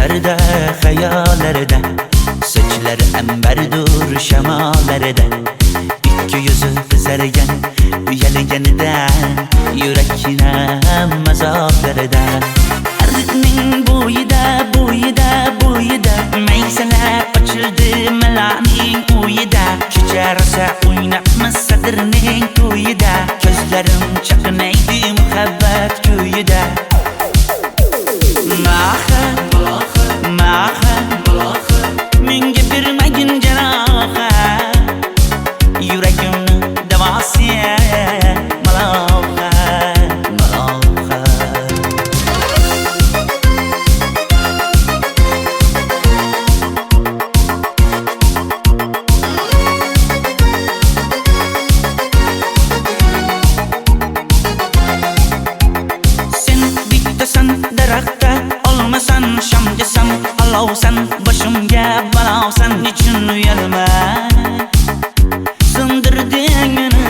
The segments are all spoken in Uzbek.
Düşlerde, hayallerde, saçları emberdur şemalerde. İki yüzü kızargan, uyalganidan, yurakine mazoblarda. Arıqning bo'yida, bo'yida, bo'yida, maysalar ochildi malaning uyida. Kecha rosa o'ynabmiz sadirning to'yida, ko'zlarim chaqnaydi muhabbat kuyida. Maha, maha, menga bermagin janoha, yuragimni davosi maloha, maloha. Sen bittasan daraxtda, olmasan shamgasan, olovsan boshimga balosan. Nechun uyalma, sindirding meni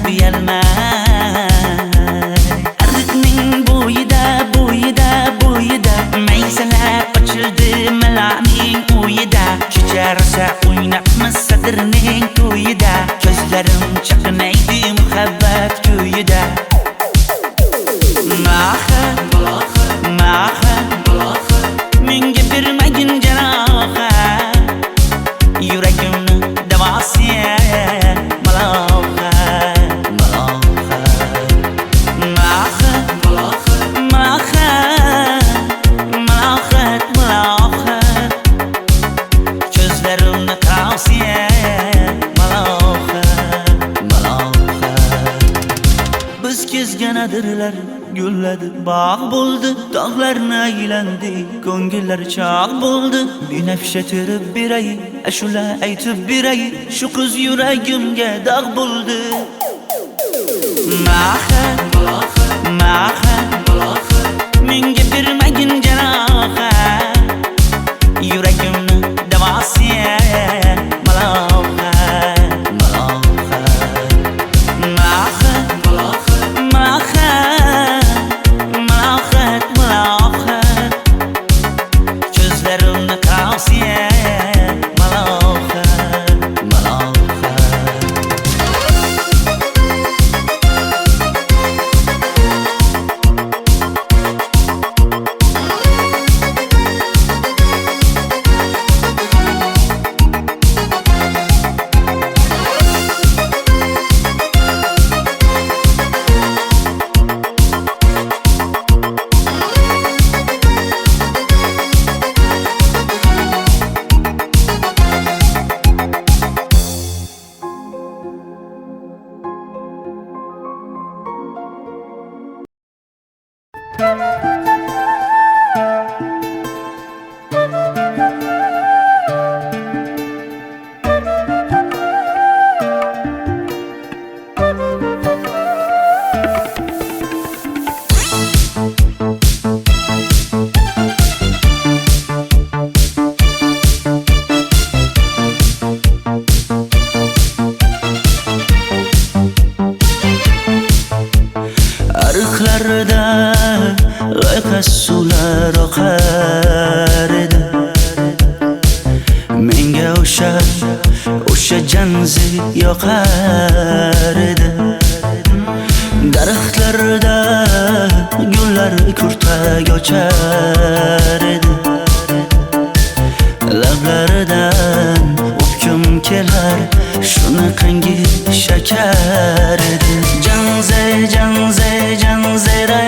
uyalma. Arıqning bo'yida, bo'yida, bo'yida, maysalar ochildi malaning uyida. Kecha rosa o'ynabmiz sadirning to'yida, ko'zlarim chaqnaydi muhabbat kuyida. Maha, maha, menga bermagin janoha, yuragimni davosi maloha, maloha. Maha, maha, malohat, malohat, ko'zlarimni tavsi maloha, maloha. Biz kezgan adirlar gulladi, bog' bo'ldi, tog'larni aylandi, ko'ngillar chog' bo'ldi. Binafsha terib beray, ashula aytib beray, shu qiz yuragimga dog' bo'ldi. Maha, maha, menga bermagin janoha, yuragimni davosi maloha, maloha. Maha, maha, malohat, malohat, ko'zlarimni tavsi maloha, maloha. Arıqlarda loyqa suvlar oqar edi, menga o'sha janzi yoqar edi. Daraxtlarda gullar kurtak ochar edi, lablaridan o'pkim kelar, shunaqangi shakar edi. Janze, janze, janzera,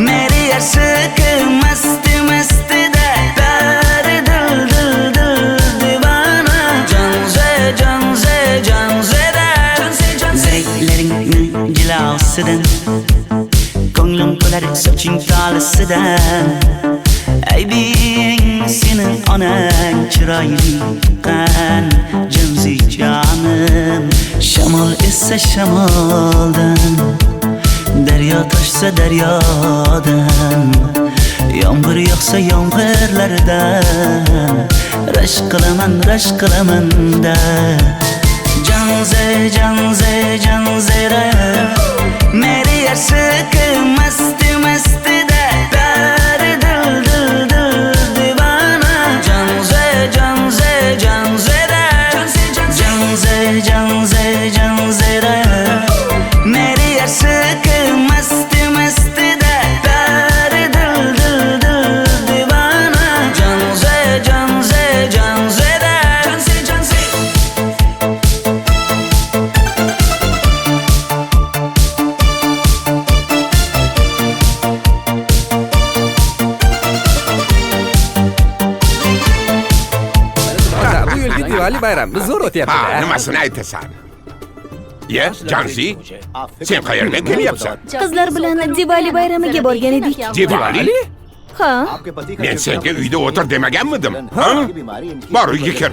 meri yarsiqi masti mastida, bari dil dil dil divana. Janze, janze, janzera, zeylaringni jilosidan, ko'nglim to'lar soching tolisidan. Aybing sening onang chiroyli qan, janzi jonim. Shamol essa shamoldan, daryo toshsa daryodan, yomg'ir yog'sa yomg'irlardan, rashk qilaman da. Janze, janze, janzera, meri yarsiqi masti mastida, bari dil dil dil Diwali bayramimiz zo'r Ha, o'tyapti-da. nimasini aytasan? Ye, Janzi, sen qayerdan kelyapsan? Qizlar bilan Diwali bayramiga borgan edik. Diwali? Ha, Men senga uyda o'tir demaganmidim? Ha? Bor, uyga kir.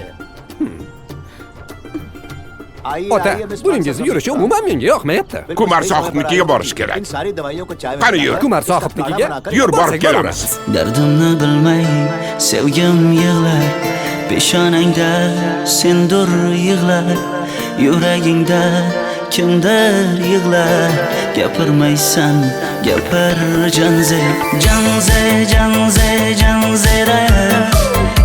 Ota, buningizni yurishi umuman menga yoqmayapti. Kumar sohibnikiga borish kerak. Qani yur. Kumar sohibnikiga Yur, borib borsak kelamiz. Dardimni bilmay sevgim yig'lar, peshonangda sendur yig'lar, yuragingda kimdir yig'lar. Gapirmaysan, gapir Janze, Janze, Janze, Janzera.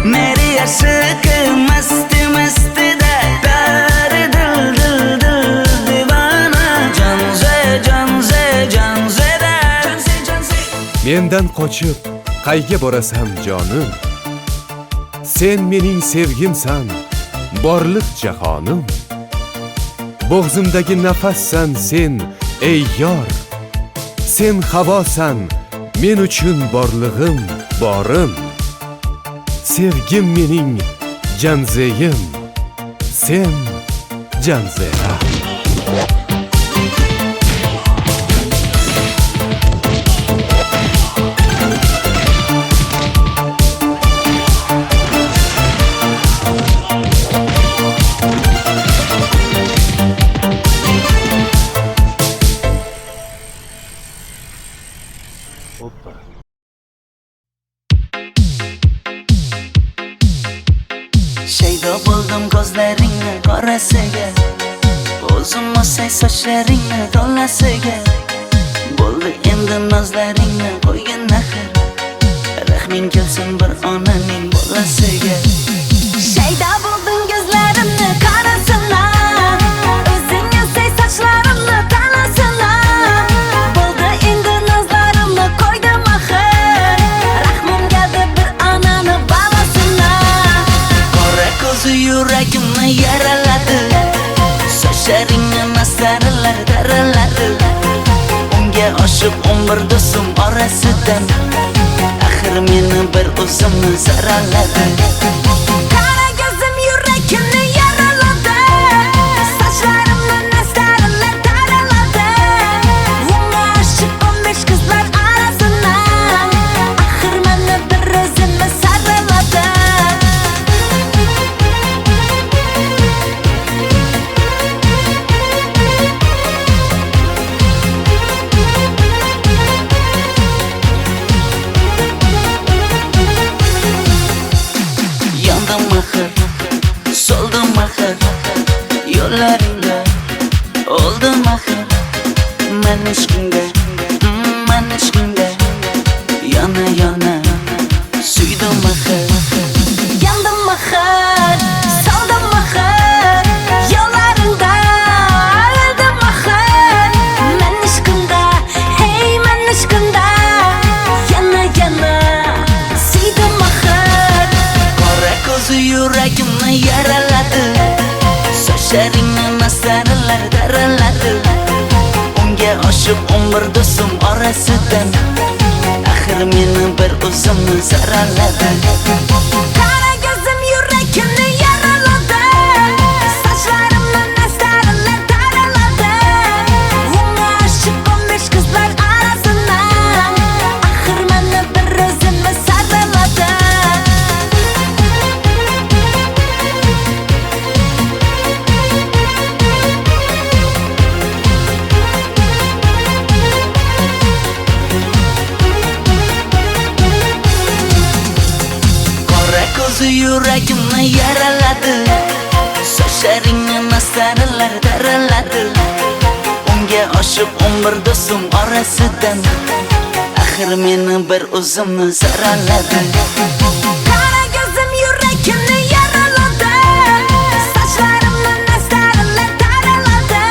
Meri aşık masti masti da pari dil dil dil divana. Janze, Janze, Janzera. Janze, Janze. Mendan qochib qayga borasan jonim? Sen mening sevgimsan, borliq jahonim. Bo'g'zimdagi nafassan sen, ey yor. Sen havosan, men uchun borlig'im, borim. Sevgim mening Janzeyim, sen Janzera. Shaydo bo'ldim ko'zlaringni qorasiga, o'zim o'say sochlaringni to'lasiga. Bo'ldi endi nozlaringni qo'ygan naxir, rahming kelsin bir onaning bolasiga. shayda bo'lding ko'zlarimni qarasana, o'zing yasay sochlarimni tanasana. Bo'ldi endi nazlarimni qo'ydim axir, rahmim keldi bir onani bolasina. Qora ko'zi yuragimni yaraladi, sochlaringni masaralar daraladi. Unga oshiq 11 do'stim orasidan, axir meni bir o'zimni zaraladi. Qara ko'zim yuragimni yaraladi, sochlarimni nastarlar taraladi. Unga oshiq 15 qizlar arasina, axir meni bir o'zimni saraladi. Yandım axir, soldim axir, yo'llaringda oldim axir. Men ishqingda, men ishqingda yana yana suydim axir. Yandım axir, soldim axir, yo'llaringda oldim axir. Men ishqimda, hey men ishqimda yana yana suydim axir. Qora ko'zi yuragimni yaraladi, sochlaringni masaralar daraladi. Unga oshiq 11 do'stim orasidan, axir meni bir o'zimni zaraladi. Qara ko'zim yuragimni yaraladi, sochlarimni nastarlar taraladi. Unga oshiq 15 qizlar arasina, axir meni bir o'zimni saraladi. Qora ko'zi yuragimni yaraladi, sochlaringni masaralar daraladi. Unga oshiq 11 do'stim orasidan, axir meni bir o'zimni zaraladi. Qara ko'zim yuragimni yaraladi, sochlarimni nastarlar taraladi.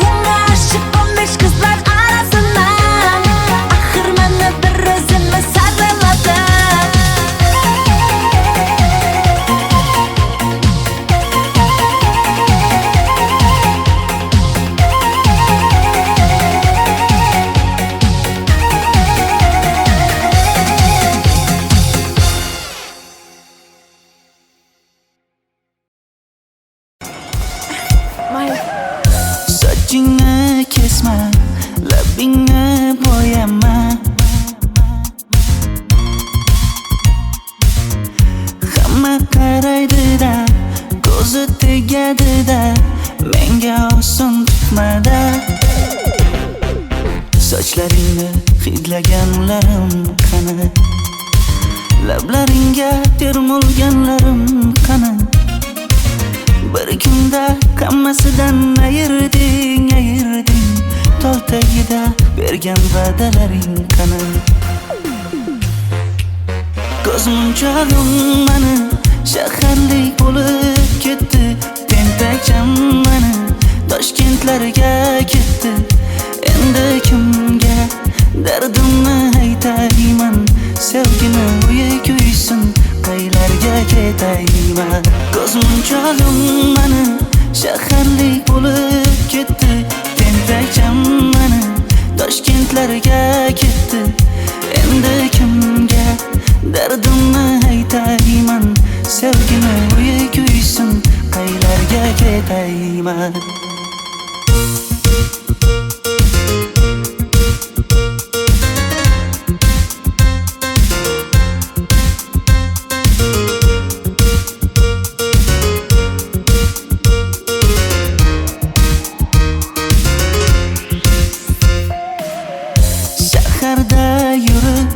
Unga oshiq 15 qizlar arasina, axir meni bir o'zimni saraladi. Sochlaringni hidlaganlarim qani? Lablaringga termulganlarim qani? Bir kunda hammasidan ayırding Tol tagida bergan va'dalaring qani? Ko'zmunchog'im mani shaharlik bo'lib ketdi. Tentakcham mani Toshkentlarga ketdi. Endi kimga dardimni aytayman? Sevgini uyi kuysin, qaylarga ketayman? Ko'zmunchog'im mani shaharlik bo'lib ketdi. Tentakcham mani Toshkentlarga ketdi. Endi kimga dardimni aytayman? Sevgini uyi kuysin, qaylarga ketayman? Shaharda yurib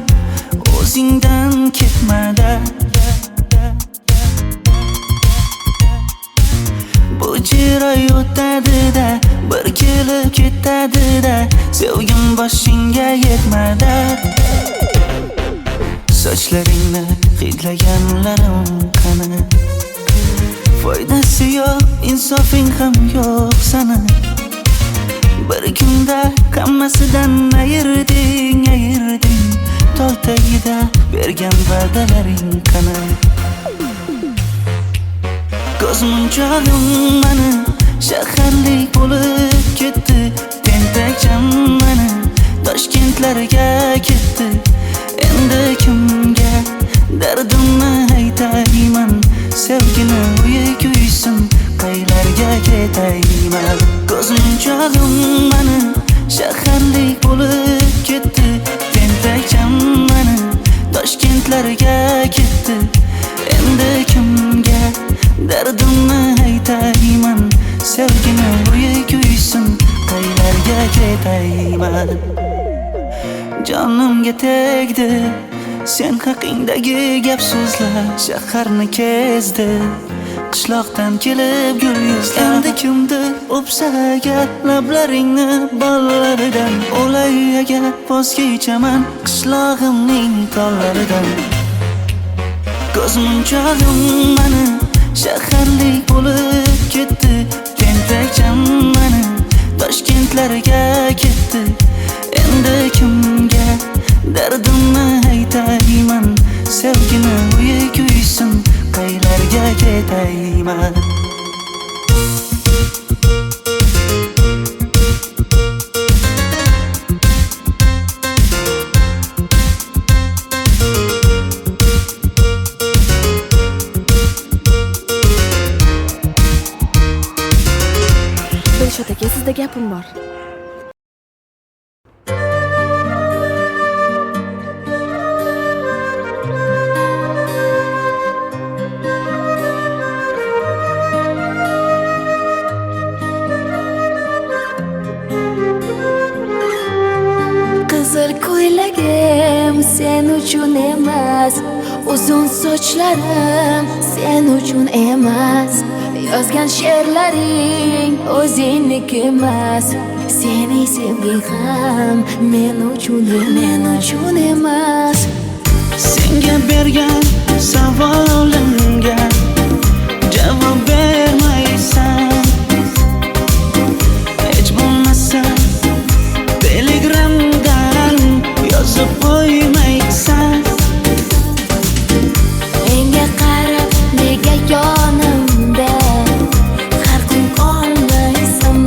o'zingdan ketmada, bu jiroy o'tadi-da, bir kelib ketadi-da, sevgim boshingga yetmada. Sochlaringni hidlaganlarim qani? Foydasi yo'q, insofing ham yo'q sana. Bir kunda hammasidan ayırding Tol tagida bergan va'dalaring qani? Ko'zmunchog'im mani shaharlik bo'lib ketdi. Tentakcham mani Toshkentlarga ketdi. Endi kimga dardimni aytayman? Sevgini uyi kuysin, qaylarga ketayman? Ko'zmunchog'im mani shaharlik bo'lib ketdi. Tentakcham mani Toshkentlarga ketdi. Endi kimga dardimni aytayman? Sevgini uyi kuysin, qaylarga ketayman? Jonimga tegdi sen haqingdagi gap so'zlar, shaharni kezdi qishloqdan kelib gul yuzlar. Endi kimdir o'psa agar lablaringni bollaridan, o'lay agar voz kechaman qishlog'imning tollaridan. Ko'zmunchog'im mani shaharlik bo'lib ketdi. Tentakcham mani Toshkentlarga ketdi. Endi kimga dardimni aytayman? Sevgini uyi kuysin, qaylarga ketayman? Dilshod aka, sizda gapim bor. Qizil ko'ylagim sen uchun emas, uzun sochlarim sen uchun emas, yozgan she'rlaring o'zingniki emas, sening sevging ham men uchun emas. Senga bergan savolimga javob bermaysan. Hech bo'lmasa Telegramdan yozib qo'ymaysan. Menga qarab nega yonimda har kun qolmaysan?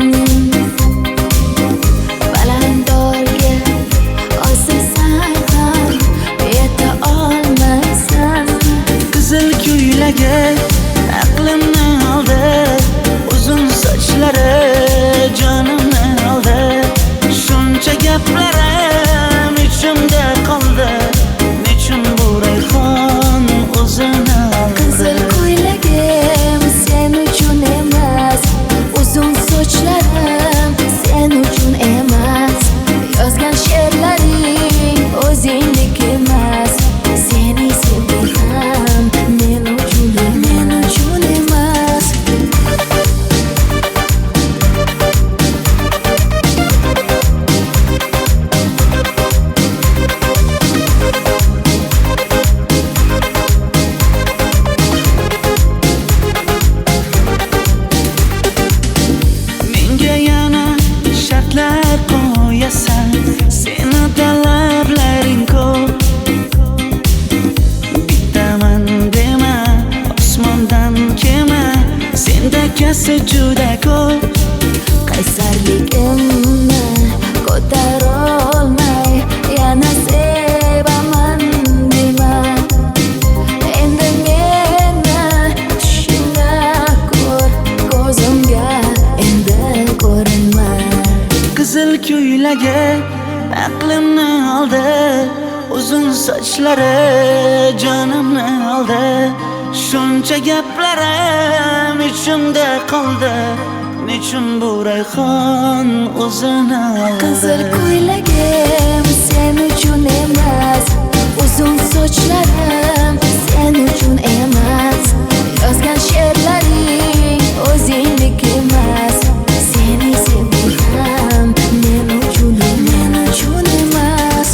Balandorga osilsang ham yeta olmaysan. Qizil ko'ylagi aqlimni oldi, esa juda ko'p. qaysarligimni ko'tarolmay yana sevaman dema. Endi meni tushingda ko'r, ko'zimga endi ko'rinma. Qizil ko'ylagi aqlimni oldi, uzun sochlari jonimni oldi. Shuncha gaplarim ichimda qoldi, nechun bu rayhon o'zini oldi. Qizil ko'ylagim sen uchun emas, uzun sochlarim sen uchun emas. Yozgan she'rlaring o'zingdek emas. Seni sevdim men uchun emas.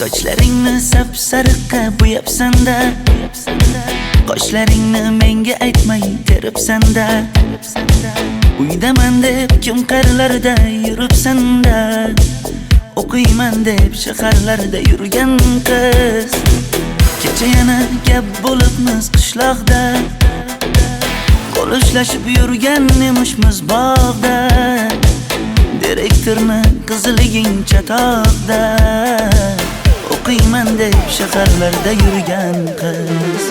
Sochlaringni sap-sariqqa bo'yabsan-da, qoshlaringni menga aytmay teribsan-da. Uydaman deb kim qarilarda yuribsan-da, o'qiyman deb shaharlarda yurgan qiz. Kecha yana gap bo'libmiz qishloqda, qo'l ushlashib yurgan emishmiz bog'da. Direktorni qiziliging chatoqda, o'qiyman deb shaharlarda yurgan qiz.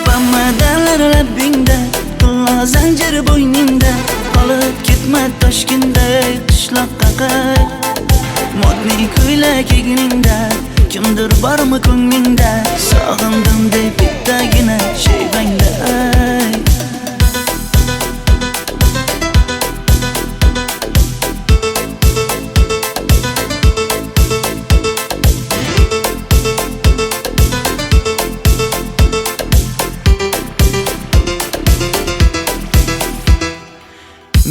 Bamadanlar labbingda, tilla zanjir bo'yningda, qolib ketma Toshkentda qishloqqa qayt. Modniy ko'ylak egningda, kimdir bormi ko'nglingda, sog'indim deb bittagina shevangda ayt.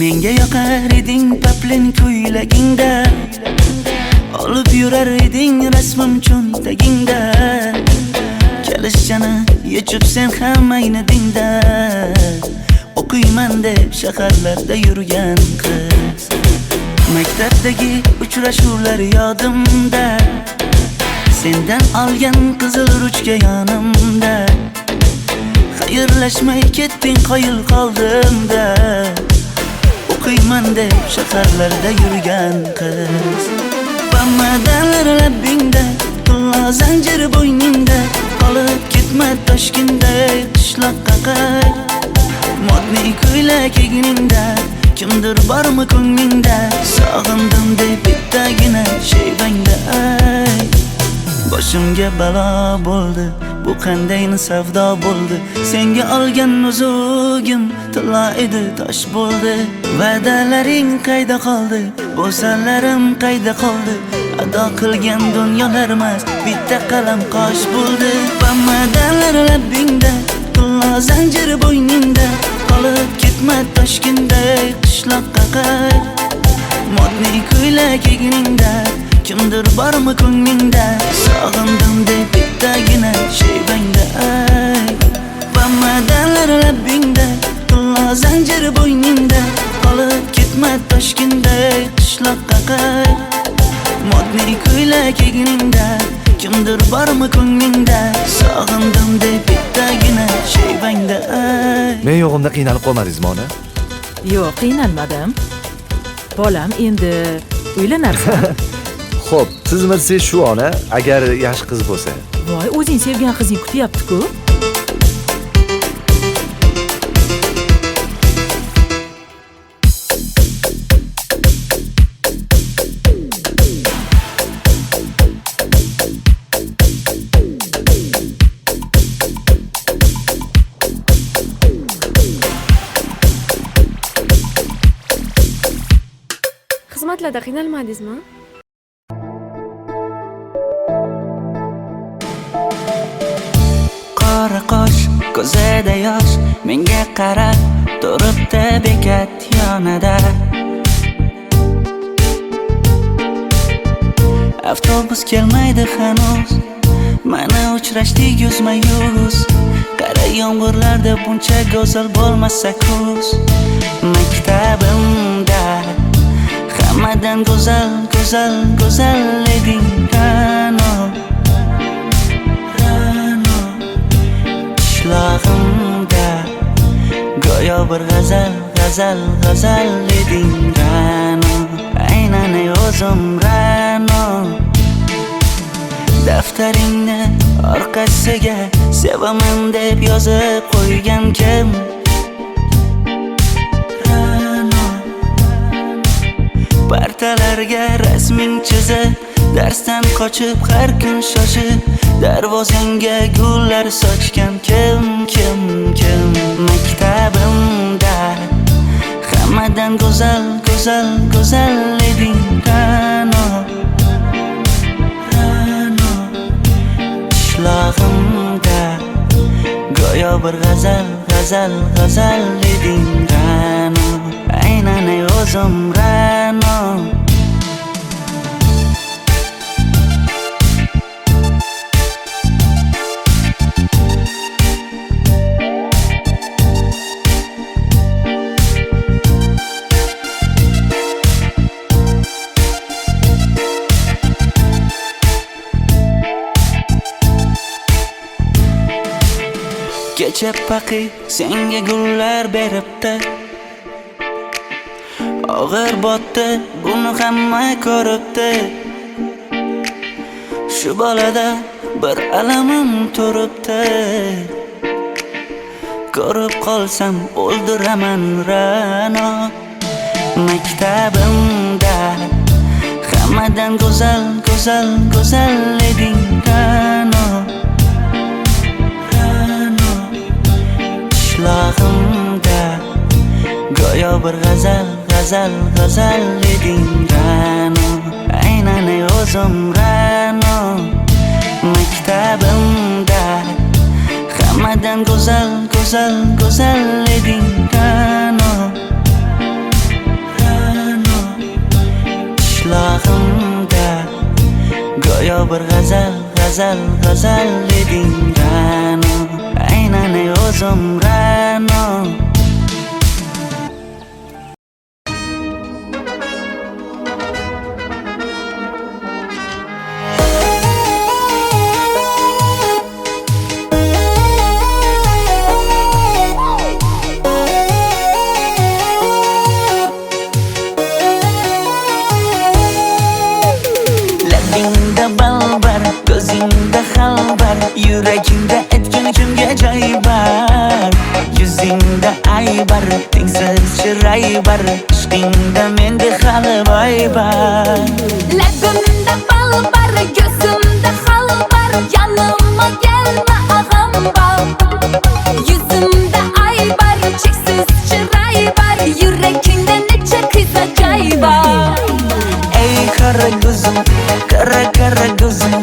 Menga yoqar eding paplin ko'ylagingda, olib yurar eding rasmim cho'ntagingda. Kalishchani yechib sen ham aynadingda, o'qiyman deb shaharlarda yurgan qiz. Maktabdagi uchrashuvlar yodimda, sendan olgan qizil ruchka yonimda. Xayrlashmay ketding qoyil qoldimda, o'qiyman deb shaharlarda yurgan qiz. Bamadanlar labbingda, tilla zanjir bo'yningda, qolib ketma Toshkentda qishloqqa qayt. Modniy ko'ylak egningda, kimdir bormi ko'nglingda, sog'indim deb bittagina shevangda ayt. Boshimga balo bo'ldi, bu qanday savdo bo'ldi. Senga olgan nuzugim tilla edi, tosh bo'ldi. Va'dalaring qayda qoldi, bo'salarim qayda qoldi. Ado qilgan dunyolar emas, bitta qalam qosh bo'ldi. Bamadanlar labbingda, tilla zanjir bo'yningda, qolib ketma Toshkentda qishloqqa qayt. Modniy ko'ylak egningda, kimdir bormi ko'nglingda, sog'indim deb bittagina shevangda ayt. Bamadanlar labbingda, tilla zanjir bo'yningda, qolib ketma Toshkentda qishloqqa qayt. Modniy ko'ylak egningda, kimdir bormi ko'nglingda, sog'indim deb bittagina shevangda ayt. Men yo'g'imda qiynalib qolmadingizmi ona? Yo'q, qiynalmadim. Bolam, endi uylanarsan. Xo'p, sizmi shu ona, agar yaxshi qiz bo'lsa. Voy, o'zing sevgan qizing kutyapti-ku. Xizmatlarda qiynalmadingizmi? Qora qosh, ko'zida yosh, menga qarab turibdi bekat yonida. Avtobus kelmaydi hanuz, mana uchrashdik yuzma-yuz. Qara yomg'irlarda buncha go'zal bo'lmasa kuz. Maktabimda hammadan go'zal, go'zal, go'zal eding Ra'no. Qishlog'imda go'yo bir g'azal, g'azal, g'azal eding Ra'no. Aynan o'zim Ra'no. Daftaringni orqasiga sevaman deb yozib qo'ygan kim? Partalarga rasming chizib, darsdan qochib har kun shoshib, darvozangga gullar sochgan kim? Maktabimda hammadan go'zal, go'zal, go'zal eding Ra'no. Qishlog'imda go'yo bir g'azal, g'azal, g'azal eding Ra'no. Aynan o'zim Ra'no. Kecha paqi senga gullar beribdi, og'ir botdi, buni hamma ko'ribdi. Shu bolada bir alamim turibdi, ko'rib qolsam o'ldiraman Ra'no. Maktabimda hammadan go'zal, go'zal, go'zal eding Ra'no. Qishlog'imda go'yo bir g'azal, g'azal, g'azal eding Ra'no. Aynan o'zim Ra'no. Maktabimda hammadan go'zal, go'zal, go'zal eding Ra'no. Qishlog'imda go'yo bir g'azal, g'azal, g'azal eding Ra'no. Aynan o'zim Ra'no. Labingda balbar, ko'zingda xalbar, yuragingda etgan kimga joy bar. Yuzingda aybar, tengsiz chiray bar, ishqingda menda hali boy bar. Labimda balbar, ko'zimda xalbar, yanıma gelme ağam bal. Yuzimda aybar, cheksiz chiray bar, yuragingda necha qiza joy bar. Ey qara ko'zim, qara qara ko'zim,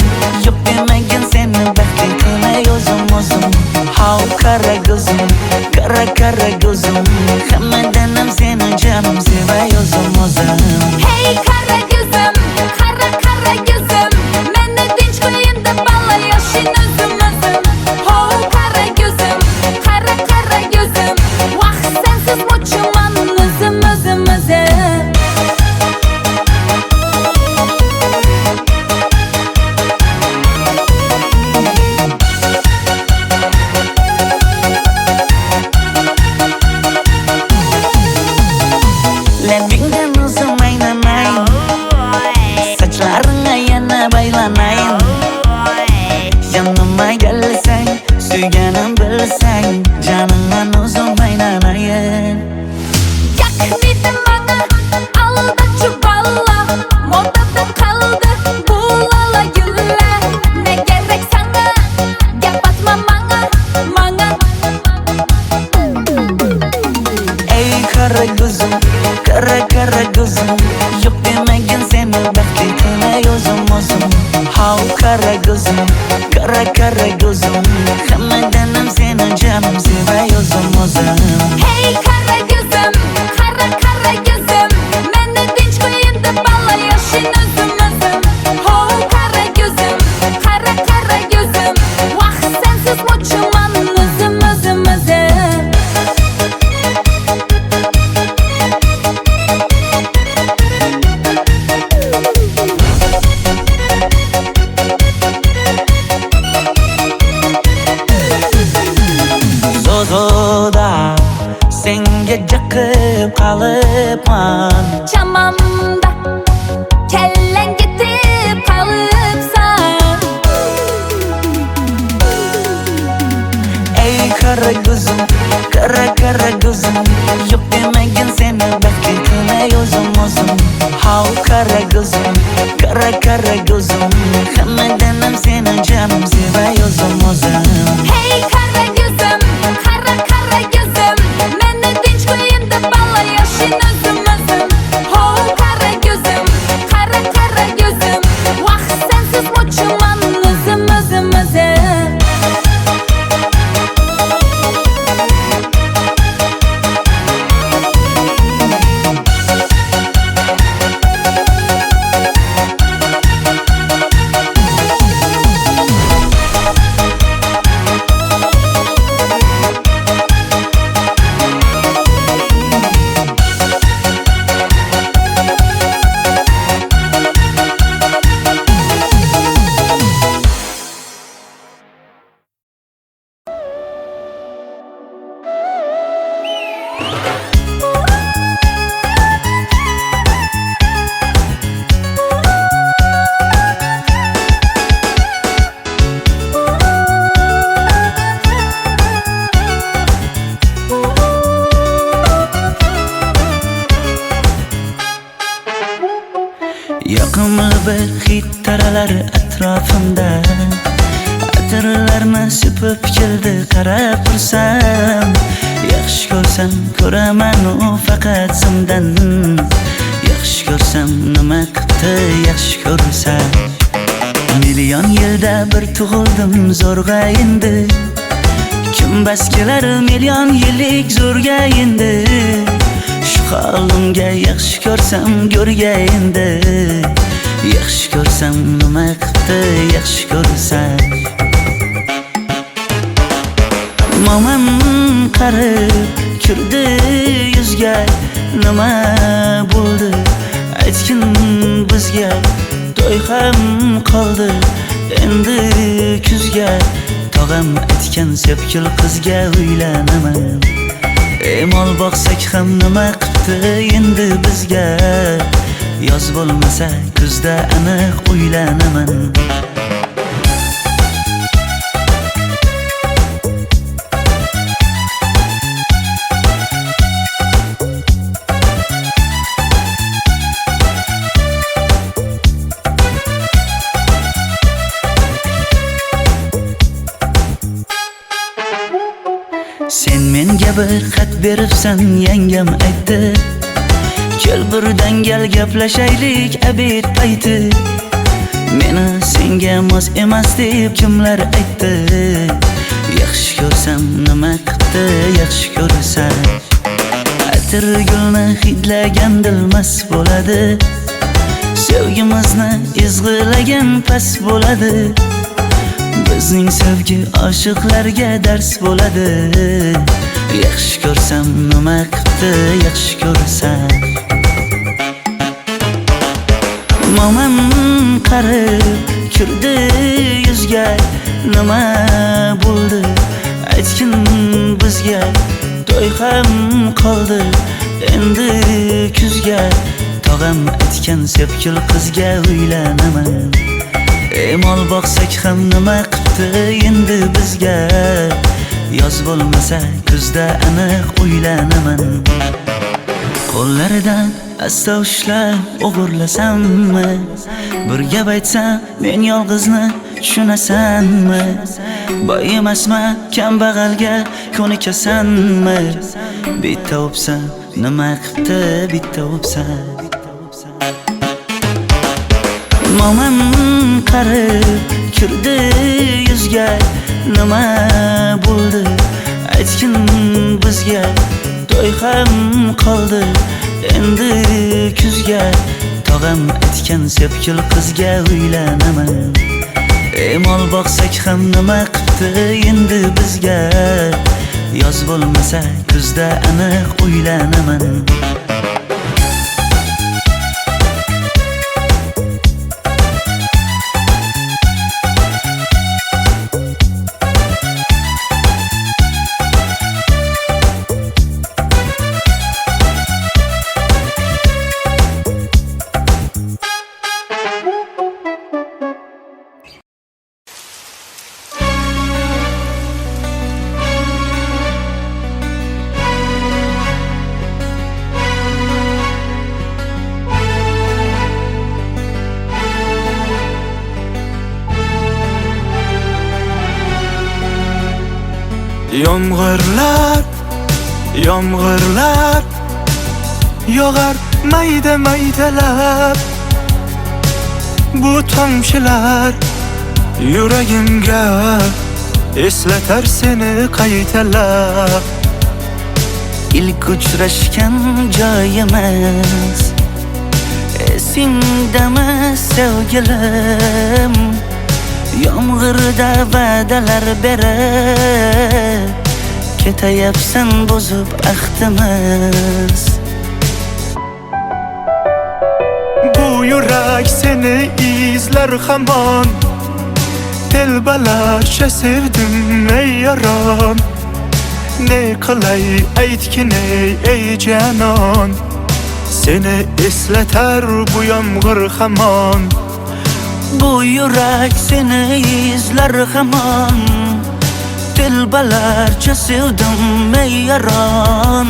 yo'q demagan seni baxtli qilmay o'zim. Hav qara ko'zim, qara qara ko'zim, hammadan ham seni jonim sevay o'zim. Hey qara ko'zim, qara qara ko'zim, meni tinch qo'yinda balla yoshin o'zim. Hav qara ko'zim, qara qara ko'zim, vaqt sensiz mo'chuman o'zim. Kara kara gözüm Hammadanam seni canım sevay o'zim Hey kara gözüm, kara kara gözüm Meni tinch qo'yin deb balla yashin o'zim Ho kara gözüm, kara kara gözüm Vaqt sensiz mo'chiman o'zim Zozoda senga jiqib qolibman Chamamda kellang ketib qolibsan Ey kara gözüm kara kara gözüm Yok demagin seni baxtli qilay o'zim How kara gözüm kara gözüm Hammadanam seni canım sevay o'zim Hey kara gözüm, kara kara gözüm Meni tinch qo'yin deb balla yashin o'zim Ho kara gözüm, kara kara gözüm Vaqt sensiz mo'chiman o'zim Yoqimli bir hid taralar atrofimda Atirlarni sepib keldi qarab tursam Yaxshi ko'rsam ko'raman u faqat simdan Yaxshi ko'rsam nima qildi yaxshi ko'rsam Million yilda bir tug'ildim zo'rg'a endi Kim bas kelar million yillik zo'rga endi Shu holimga yaxshi ko'rsam go'rga endi Yaxshi ko'rsam nima qildi yaxshi ko'rsam Momam qarib kirdi yuzga Nima bo'ldi aytgin bizga To'y ham qoldi endi kuzga Tog'am aytgan sepkil qizga uylanaman Mol boqsak ham nima qildi endi bizga Yoz bo'lmasa kuzda aniq uylanaman Sen menga bir xat beribsan yangam aytdi Kel birdan gal gaplashaylik abid payti Meni senga mos emas deb kimlar aytdi Yaxshi ko'rsam nima qildi yaxshi ko'rsam Atir gulni hidlagan dilmas bo'ladi Sevgimizni izg'ilagan pas bo'ladi Bizning sevgi oshiqlarga dars bo'ladi Yaxshi ko'rsam nima qildi yaxshi ko'rsam Momam qarib kirdi yuzga Nima bo'ldi aytgin bizga To'y ham qoldi endi kuzga Tog'am aytgan sepkil qizga uylanaman Mol boqsak ham nima qildi endi bizga Yoz bo'lmasa kuzda aniq uylanaman Qo'llaridan asta ushlab o'g'irlasammi Bir gap aytsam men yolg'izni tushunasanmi Boy emasman kambag'alga ko'nikasanmi Bitta o'psam nima qildi bitta o'psam Mo'min qarib kirdi yuzga, nima bo'ldi aytgin bizga. To'y ham qoldi endi kuzga, tog'am aytgan sepkil qizga uylanaman. Mol boqsak ham nima qipti endi bizga, yoz bo'lmasa kuzda aniq uylanaman. Yomg'irlar, yomg'irlar yog'ar mayda maydalab. Bu tomchilar yuragimga eslatar seni qaytalab. İlk uchrashgan joyimiz esingdami sevgilim? Yomg'irda va'dalar berib ketayapsan bozib ahdimiz. Bu yurak seni izler hamon, telbalarcha sevdim ey yaron. Ne qilay aytgin ey canon, seni eslatar bu yomg'ir hamon. Bu yurak seni izler hamon, telbalarcha sevdim ey yaron.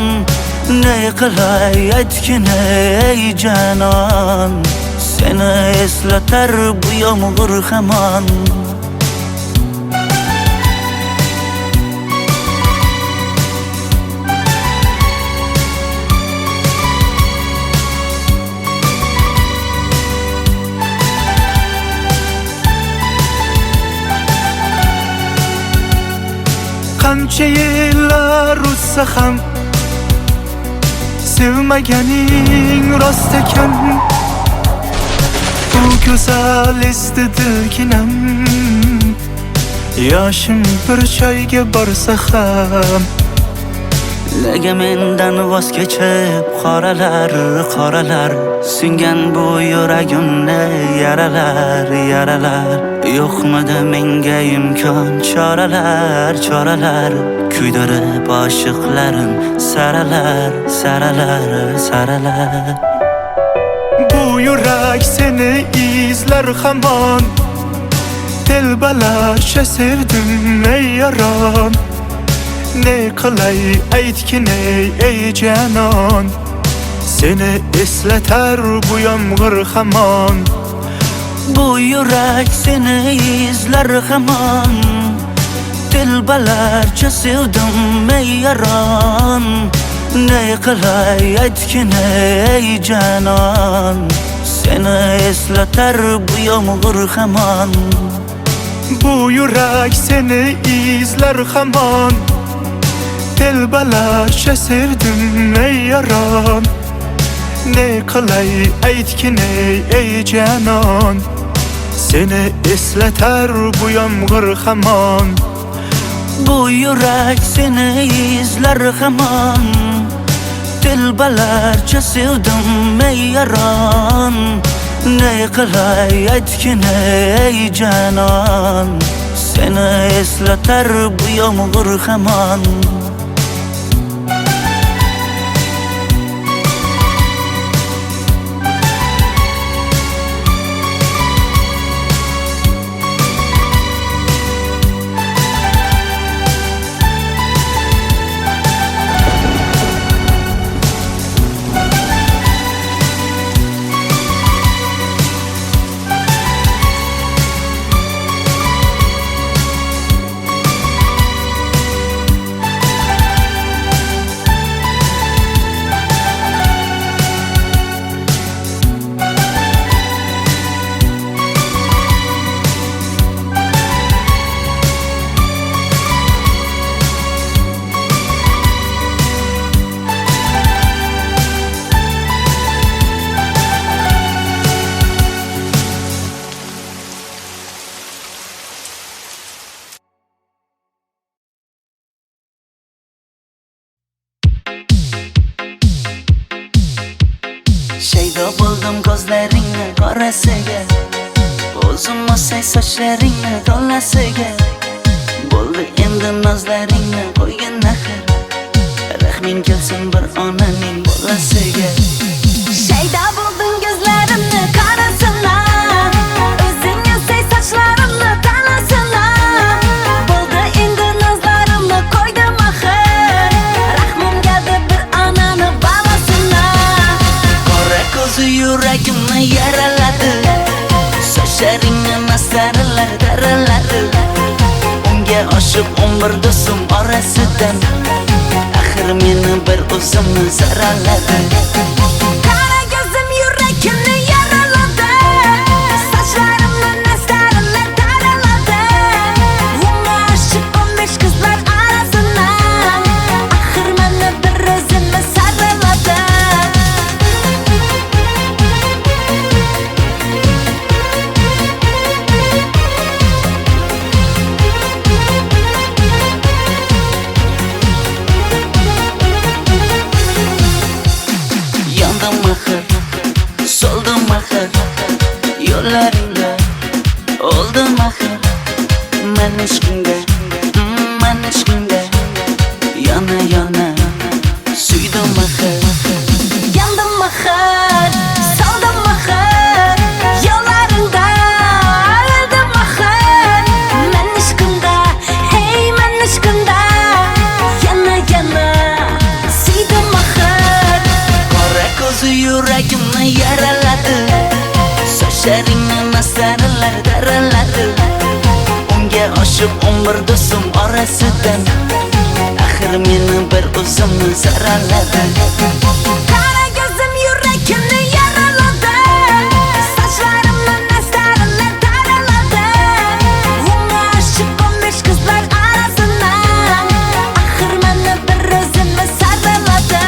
Ne qilay aytgin ey canon, seni eslatar bu yomg'ir hamon. Qancha yillar o'tsa ham sevmaganing rost ekan. Bu go'zal esdi dilginam, yoshim bir joyga borsa ham. Nega mendan voz kechib qoralar, qoralar singan bu yuragimni yaralar, yaralar. Yo'qmidi menga imkon choralar, choralar kuydirib oshiqlarim saralar, saralar, saralar. Bu yurak seni izler hamon, telbalarcha sevdim ey yaron. Ne qilay aytgin ey canon, seni eslatar bu yomg'ir hamon. Bu yurak seni izler hamon, telbalarcha sevdim ey yaron. Ne qilay aytgin ey canon, seni eslatar bu yomg'ir hamon. Bu yurak seni izler hamon, telbalarcha sevdim ey yaron. Ne qilay aytgin ey canon, seni eslatar bu yomg'ir hamon. Bu yurak seni izler hamon, telbalarcha sevdim ey yaron. Ne qilay aytgin ey canon, seni eslatar bu yomg'ir hamon. soldim ko'zlaringni qorasiga, o'zim o'say sochlaringni to'lasiga. Bo'ldi endi nozlaringni qo'ygin axir, rahming kelsin bir onaning bolasiga. Shayda bo'lding ko'zlarimni qarasana, o'zing o'say sochlarimni tanasana. Bo'ldi endi nozlarimni qo'ydim axir, rahmim keldi bir onani bolasina. Qora ko'zi yuragimni yaraladi, sochlaringni masaralar daraladi. Unga oshiq 11 do'stim orasidan, axir meni bir o'zimni zaraladi. Qara ko'zim yuragimni yaraladi, sochlarimni nastarlar taraladi. Unga oshiq 15 qizlar arasidan, axir meni bir o'zimni saraladi. Yandım axir, soldim axir, yo'llaringda oldim axir. Men ishqingda, yana yana suydim axir. Yandım axir, soldim axir, yo'llaringda oldim axir. Men ishqingda, hey men ishqingda, yana yana suydim axir. Qora ko'zi yuragimni yaraladi, sochlaringni masaralar daraladi. Unga oshiq 11 do'stim orasidan, axir meni bir o'zimni zaraladi. Qara ko'zim yuragimni yaraladi, sochlarimni nastarlar taraladi. Unga oshiq 15 qizlar arasidan, axir meni bir o'zimni saraladi.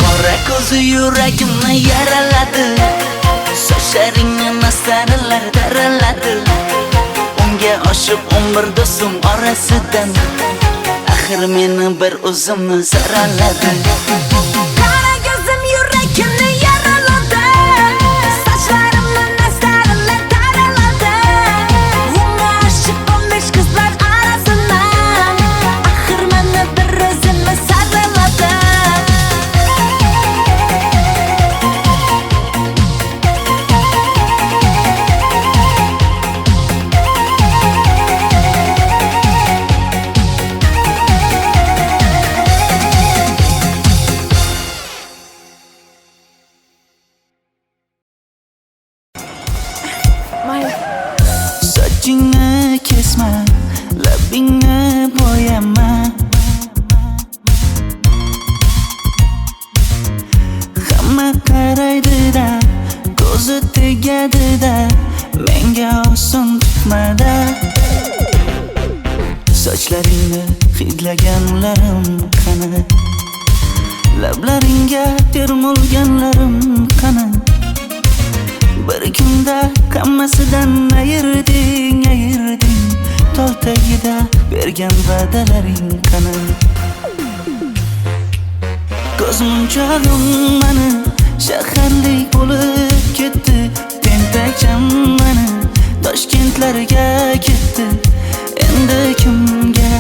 Qora ko'zi yuragimni yaraladi, sochlaringni masaralar daraladi. Unga oshiq 11 do'stim orasidan, axir meni bir o'zimni zaraladi. Qara ko'zim yuragimni yaraladi, sochlarimni nastarlar taraladi. Unga oshiq 15 qizlar arasidan, axir meni bir o'zimni saraladi. Mayli. Sochingni kesma, labingni bo'yama. Hamma qaraydi-da, ko'zi tegadi-da, menga oson tutmada. Sochlaringni hidlaganlarim qani, lablaringga termulganlarim qani. Bir kunda hammasidan ayırding, tol tagida bergan va'dalaring qani. Ko'zmunchog'im mani shaharlik bo'lib ketdi, tentakcham mani Toshkentlarga ketdi. Endi kimga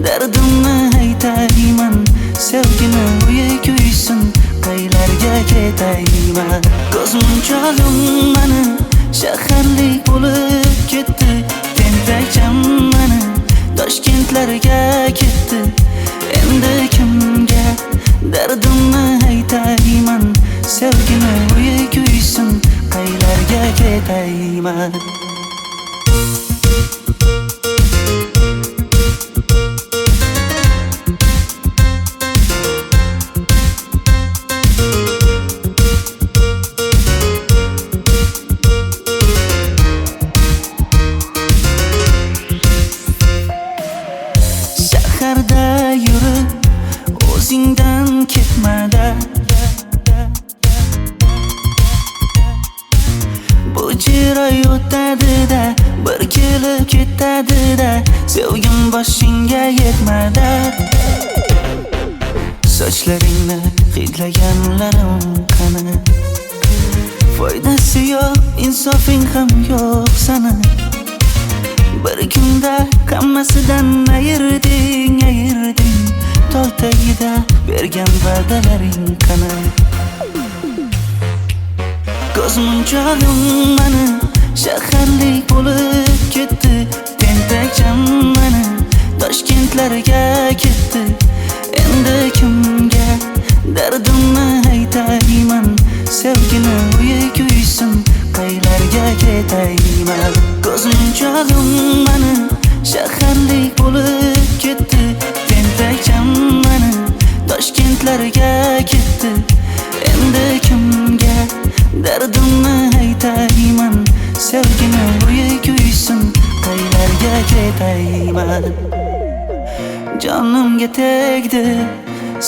dardimni aytayman, sevgini uyi kuysin, qaylarga ketayman. Ko'zmunchog'im mani shaharlik bo'lib ketdi, tentakcham mani Toshkentlarga ketdi. Endi kimga dardimni aytayman, sevgini uyi kuysin, qaylarga ketayman. Shaharda yurib o'zingdan ketmada, bir kelib ketadi-da, sevgim boshingga yetmadi. Sochlaringni hidlaganlarim qani, foydasi yo'q, insofing ham yo'q sana. Bir kunda hammasidan ayırding, tol tagida bergan va'dalaring qani. Ko'zmunchog'im mani shaharlik bo'lib ketdi, tentakcham mani Toshkentlarga ketdi. Endi kimga dardimni aytayman, sevgini uyi kuysin, qaylarga ketayman. Ko'zmunchog'im mani shaharlik bo'lib ketdi, tentakcham mani Toshkentlarga ketdi. Endi kimga dardimni aytayman, sevgini uyi kuysin, qaylarga ketayman. Jonimga tegdi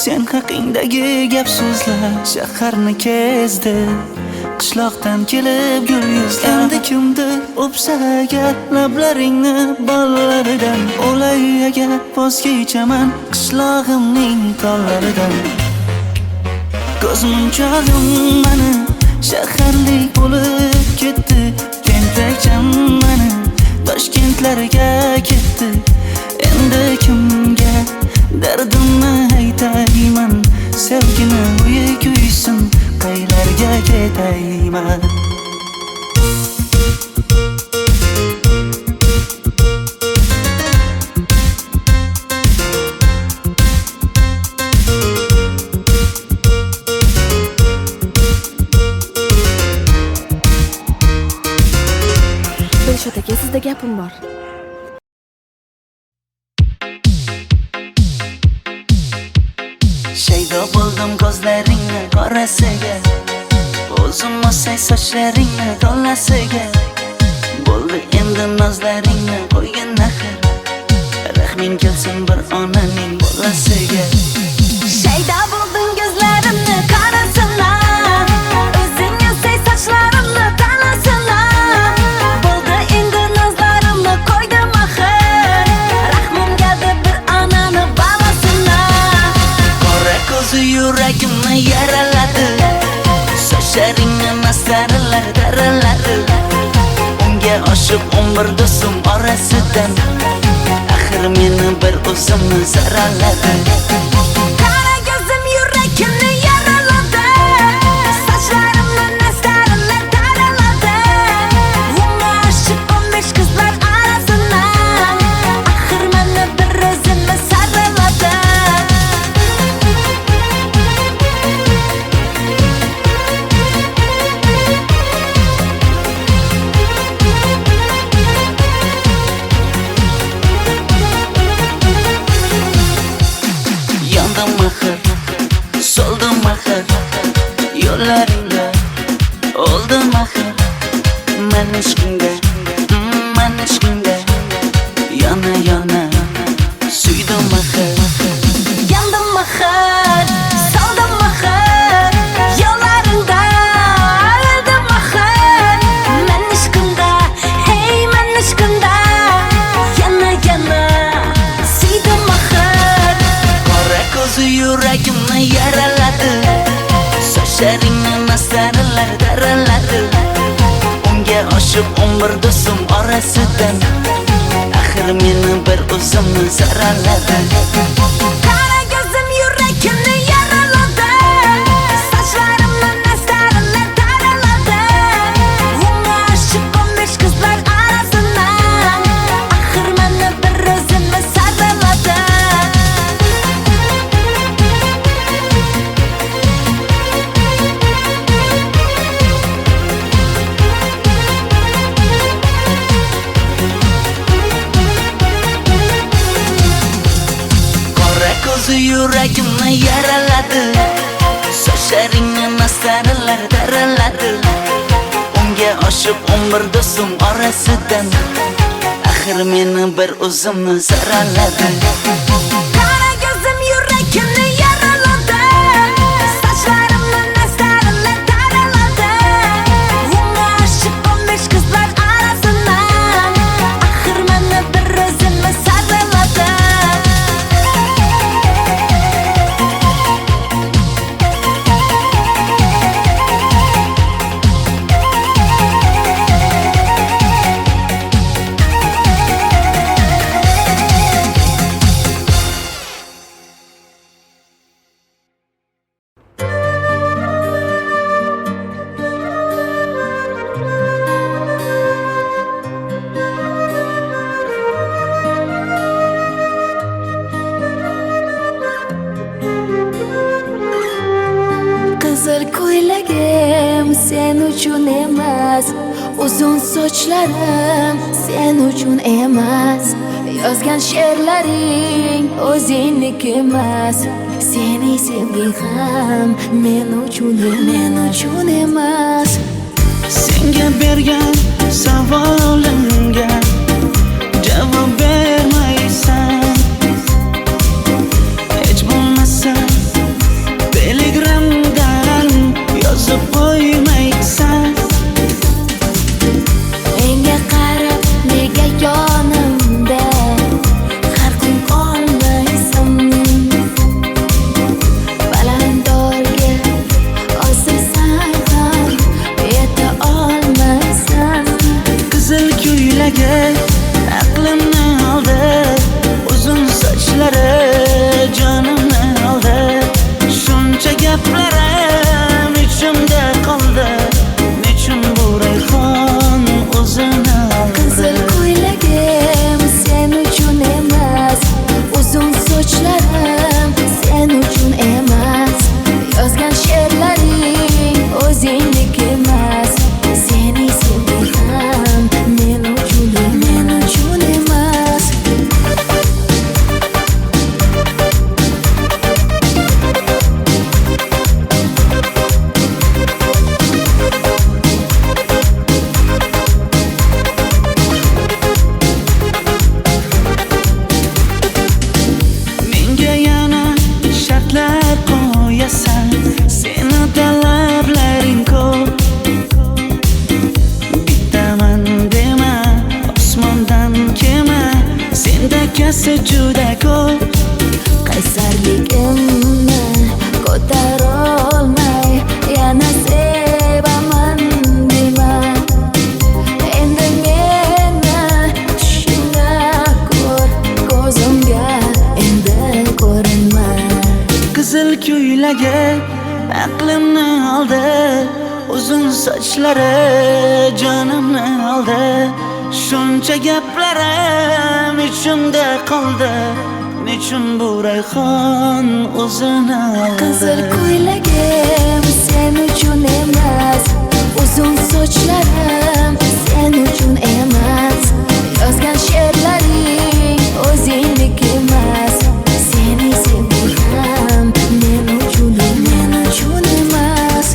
sen haqingdagi gap so'zlar, shaharni kezdi qishloqdan kelib gul yuzlar. Endi kimdir o'psa agar lablaringni bollaridan, o'lay agar voz kechaman qishlog'imning tollaridan. Ko'zmunchog'im mani shaharlik bo'lib ketdi, tentakcham mani Toshkentlarga ketdi. Endi kimga dardimni aytayman, sevgini uyi kuysin, qaylarga ketayman. Dilshod aka, sizda gapim bor. Shaydo bo'ldim ko'zlaringni qorasiga, o'zim o'say sochlaringni to'lasiga. Bo'ldi endi nozlaringni qo'ygan axir, rahming kelsin bir onaning bolasiga. Shaydo bo'ldim ko'zlarimni qarasana, o'zing o'say sochlarimni tanasana. Bo'ldi endi nozlarimni qo'ydim axir, rahmim keldi bir onani bolasina. Qora ko'zi yuragimni yaraladi, sochlaringni masaralar daraladi. Unga oshiq 11 do'stim orasidan, axir meni bir o'zimni zaraladi. Qara ko'zim yuragimni yaraladi, sochlarimni masaralar daraladi. Unga oshiq 15 qizlar arasidan, axir meni bir o'zimni saraladi. Yandım axir, soldim axir, yo'llaringda oldim axir. Men ishqingda, yana suydim axir. Yandım axir, soldim axir, yo'llaringda oldim axir. Men ishqingda, hey men ishqingda, yana suydim axir. Qora ko'zi yuragimni yaraladi, sochlaringni masaralar daraladi. Unga oshiq 11 do'stim orasidan, axir meni bir o'zimni zaraladi. Qara ko'zim yuragimni yaraladi, sochlarimni masaralar daraladi. Unga oshiq 15 qizlar arasidan, axir meni bir o'zimni saraladi. Qora ko'zi yuragimni yaraladi, sochlaringni masaralar daraladi. Unga oshiq 11 do'stim orasidan, axir meni bir o'zimni zaraladi. Qara ko'zim yuragimni yaraladi, sochlarimni masaralar daraladi. Unga oshiq 15 qizlar arasidan, sen uchun emas. Uzun sochlarim sen uchun emas. Yozgan she'rlaring o'zingniki emas. Seni sevgi ham men uchun emas. Senga bergan savolimga javob bermaysan. Hech bo'lmasa telegramdan yozib qo'ymaysan. Menga qarab nega yonimda har kun qolmaysan. Balandorga osilsang ham yeta olmaysan. Qizil ko'ylagi aqlimni oldi, uzun sochlari jonimni oldi. Shuncha gaplarim ichimda qoldi, nechun bu rayhon o'zini oldi. Qizil ko'ylagim sen uchun emas. Uzun sochlarim sen uchun emas. Yozgan she'rlaring o'zingniki emas. Seni sevgi ham men uchun emas. Menga yana shartlar qo'yasan, seni talablaring ko'p. Bittaman dema, osmondan kema, senda kasi juda ko'p. Qaysarligimni ko'tarolmay yana sevaman dema. Endi meni tushingda ko'r, ko'zimga endi ko'rinma. Qizil ko'ylagi aqlimni oldi, uzun sochlari jonimni oldi. Shuncha gaplarim ichimda qoldi, nechun bu rayhon o'zini oldi. Qizil ko'ylagim sen uchun emas. Uzun sochlarim sen uchun emas. Yozgan she'rlaring o'zingniki emas. Seni sevgi ham men uchun emas.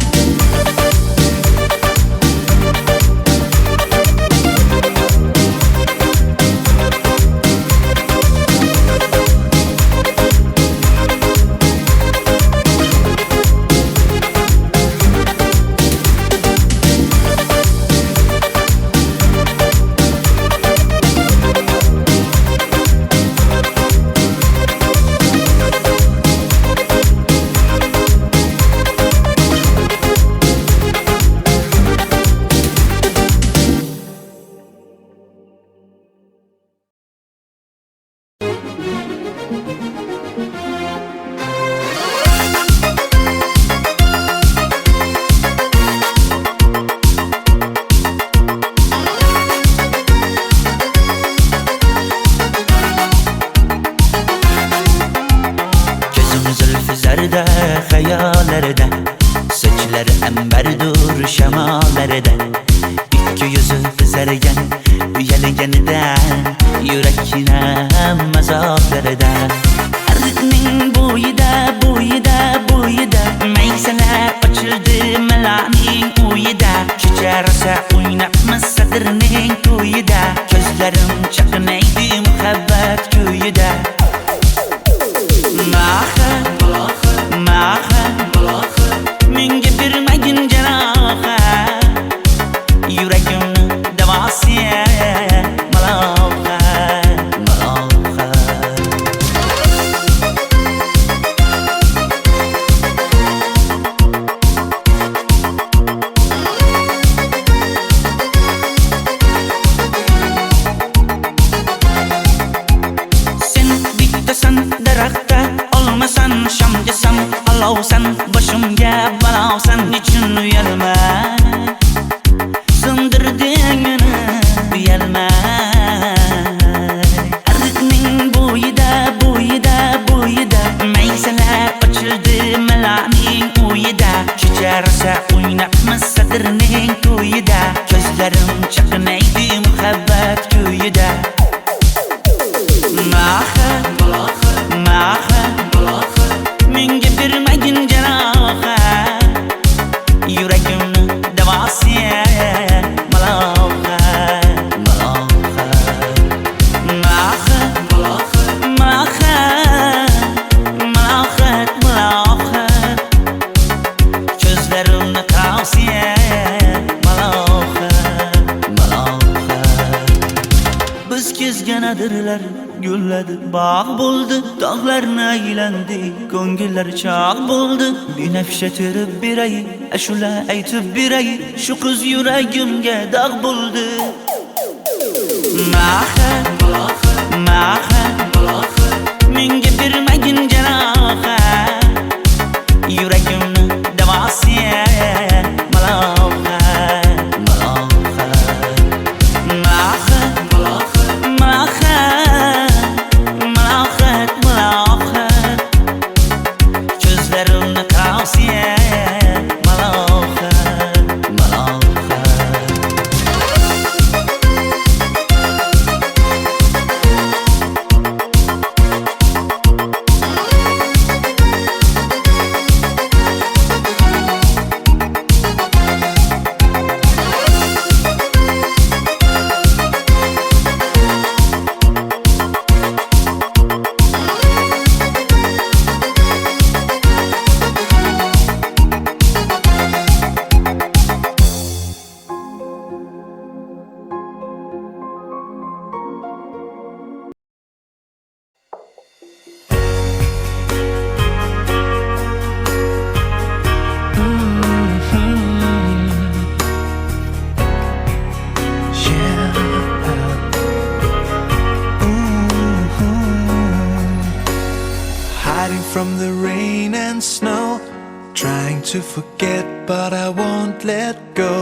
Zarda hayallarda, sochlari ambardur shamollarda. Ikki yuzi qizargan uyalganidan, yurakkinam azoblarida. Arqning bo'yida maysalar ochildi malaning uyida. Kecharsa o'ynabmiz sadirning to'yida. Ko'zlarim chaqnaydi muhabbat kuyida. Menga bermagin jarohat, yuragimni davosiya maloha. Sen bittasan daraxtda, olmasa gulladi bog' bo'ldi, tog'larni aylandi, ko'ngillar chog' bo'ldi. Binafsha terib beray, ashula aytib beray, shu qiz yuragimga dog' bo'ldi. Mahat, menga bermagin jarohat, yuragimni davosiya from the rain and snow, trying to forget but I won't let go.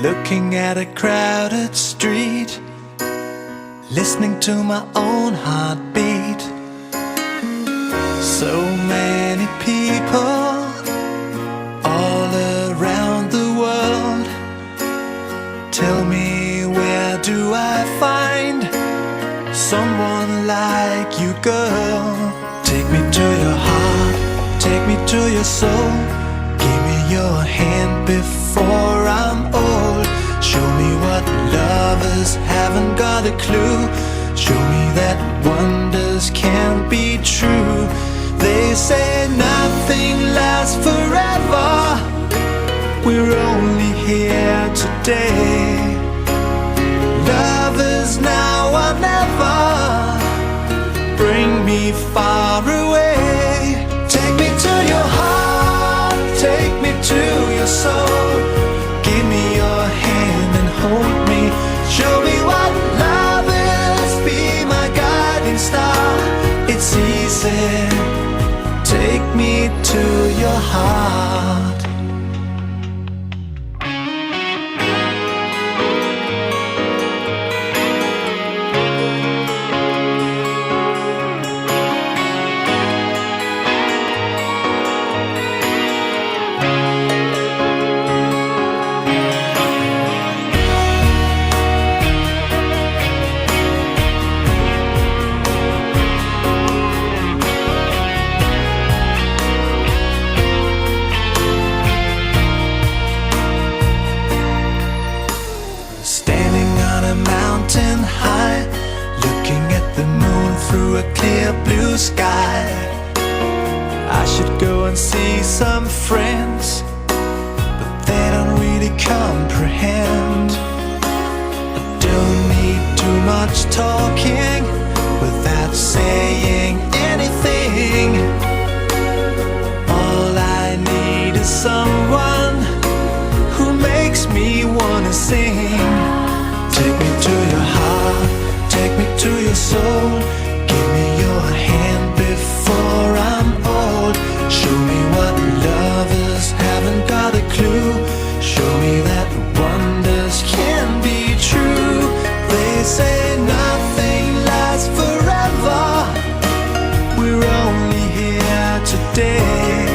Looking at a crowded street, listening to my own heartbeat. So many people all around the world. Tell me, where do I find someone like you, girl? Take me to your heart, take me to your soul. Give me your hand before I'm old. Show me what lovers haven't got a clue. Show me that wonders can't be true. They say nothing lasts forever. We're only here today. Love is now or never. Bring me far away. Take me to your heart, take me to your soul. Give me your hand and hold me. Show me what love is, be my guiding star. It's easy, take me to your heart. Through a clear blue sky, I should go and see some friends, but they don't really comprehend. I don't need too much talking without saying anything. All I need is someone who makes me wanna sing. Take me to your heart, take me to your soul. Give me your hand before I'm old. Show me what lovers haven't got a clue. Show me that wonders can be true. They say nothing lasts forever. We're only here today.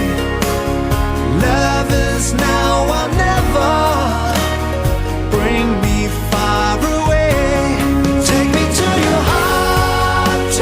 Love is now or never. Bring me far away. Take me to your heart,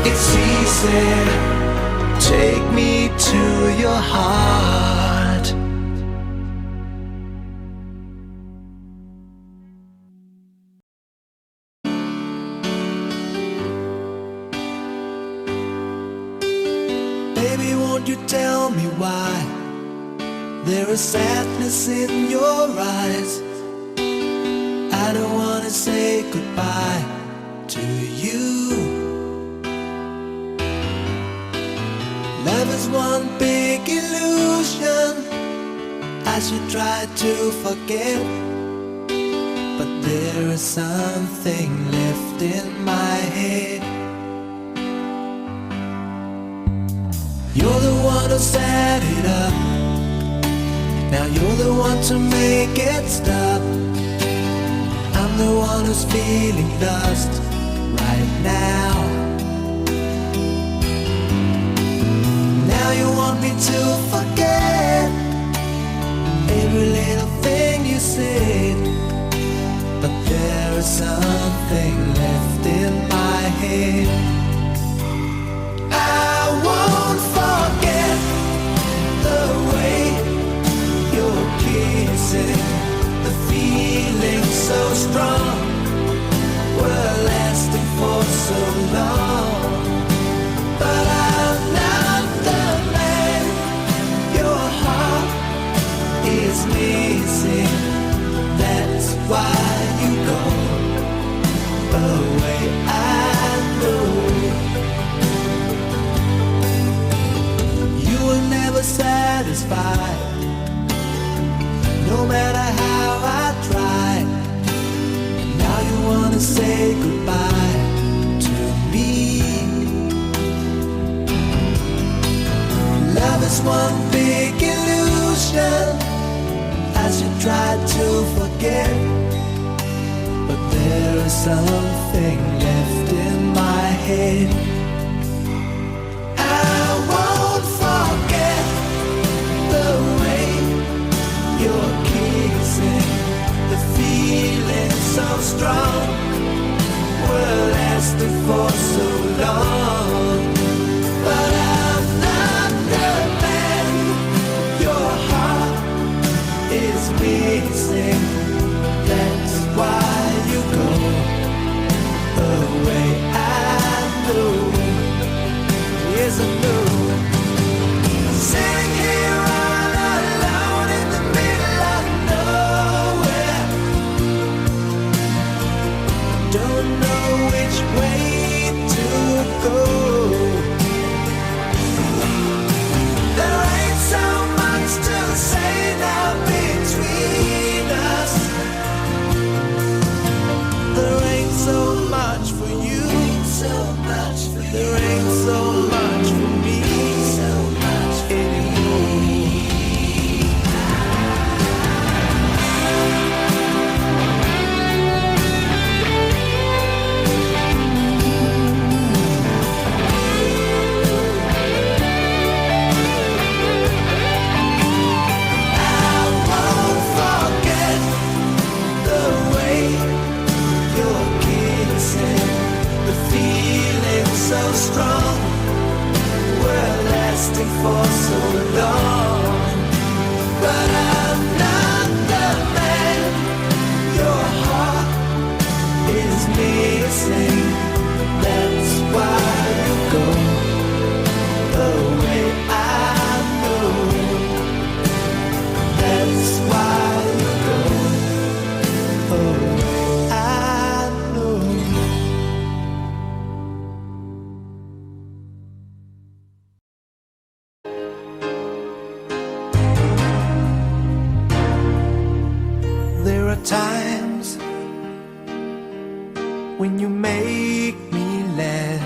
It's easy. Take me to your heart. Baby, won't you tell me why there is sadness in your eyes? I don't wanna say goodbye to you. Love is one big illusion I should try to forget, but there is something left in my head. You're the one who set it up. Now you're the one to make it stop. I'm the one who's feeling lost right now. Now you want me to forget every little thing you said, but there is something left in my head. I won't forget the way you're kissing, the feeling so strong, we're lasting for so long. But I'm not the man your heart is missing. That's why you go away. I know you were never satisfied, no matter how I tried. Now you wanna say goodbye to me. Love is one big illusion I should try to forget, but there is something left in my head. I won't forget the way you're kissing, the feeling so strong, we're lasting for so long. But I'm not the man your heart is missing. That's why you go away. I know, yes I know. Sitting here all alone in the middle of nowhere, don't know which way to go. There ain't so much to say now between us. There ain't so much for you, there ain't so much for me anymore. I won't forget the way you're kissing, the feeling so strong, we're lasting for so long. But I'm not the man your heart is missing. That's why you go away. I know. That's why you go away. I know. There are times when you make me laugh.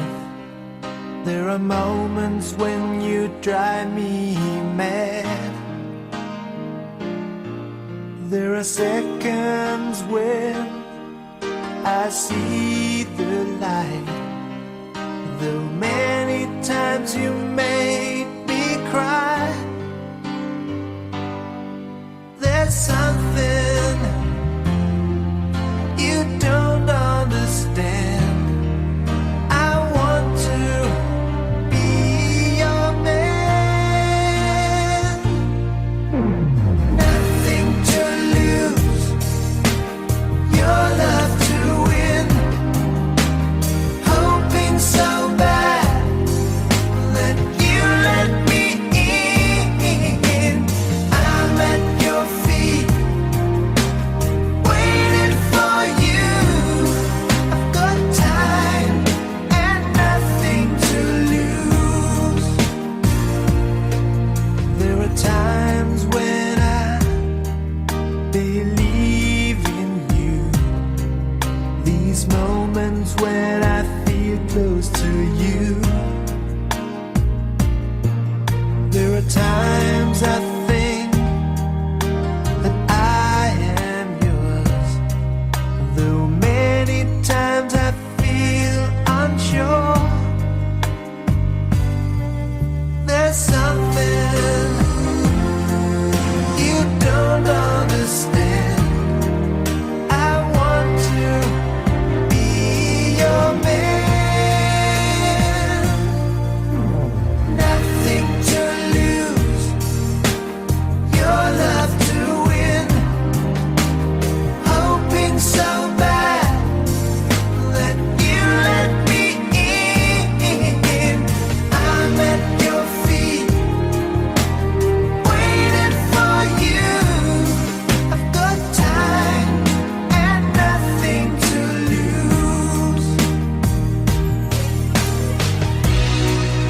There are moments when you drive me mad. There are seconds when I see the light. Though many times you made me cry, there's something you don't understand. I want to There are times I think that I am yours, though many times I feel unsure. There's something you don't understand. I want to be your man. Nothing to lose, your love to win. Hoping so bad that you let me in. I'm at your feet, waiting for you. I've got time and nothing to lose.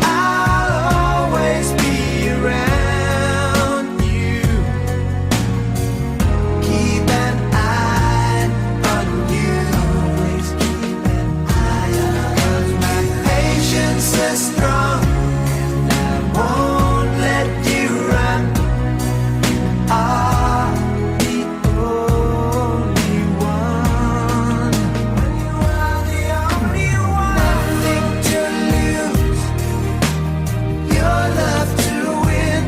I'll always be around you. Keep an eye on you. Always keep an eye on you. 'Cause my patience is strong and I won't let you run. Are the only one. When you are the only one. Nothing to lose, your love to win.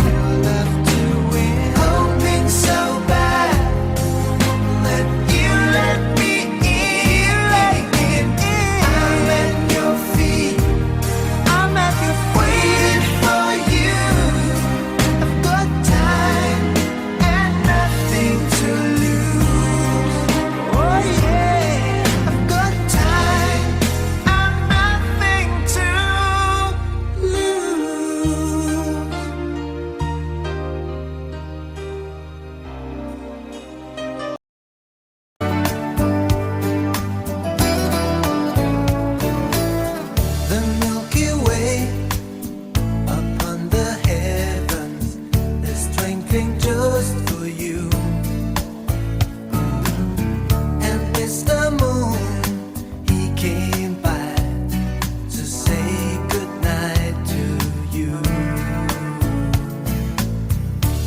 Love to win. Hoping so bad that you let me in. I'm at your feet. I'm at your waiting for you. I've got time and nothing to lose. Oh yeah, I've got time and nothing to lose. The Milky Way upon the heavens is twinkling just for you. And Mr. Moon, he came by to say goodnight to you.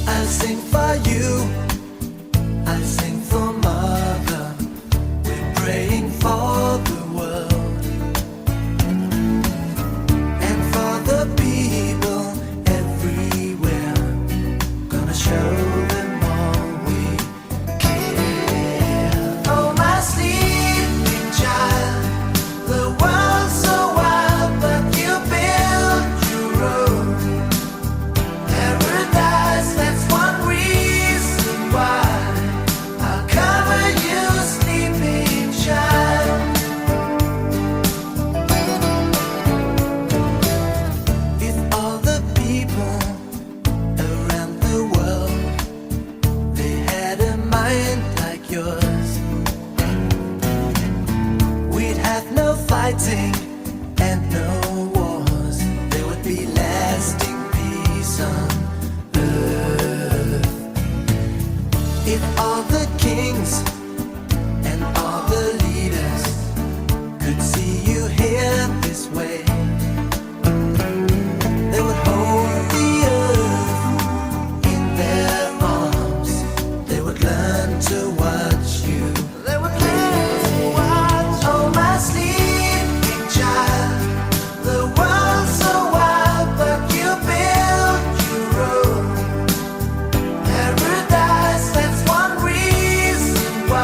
I'll sing for you, I'll sing for Mother. We're praying for the world and for the people everywhere. Gonna show them all we care. Oh, my sleeping child, the world's so wild, but you built your own paradise. That's one reason why I'll cover you, sleeping child. If all the people around the world, they had a mind like yours, we'd have no fighting and no wars. There would be lasting peace on earth. If all the kings and all the leaders could see you here this way, they would hold the earth in their arms. They would learn to watch you. They would learn to watch. Oh, my sleeping child, the world's so wild, but you built your own paradise. That's one reason why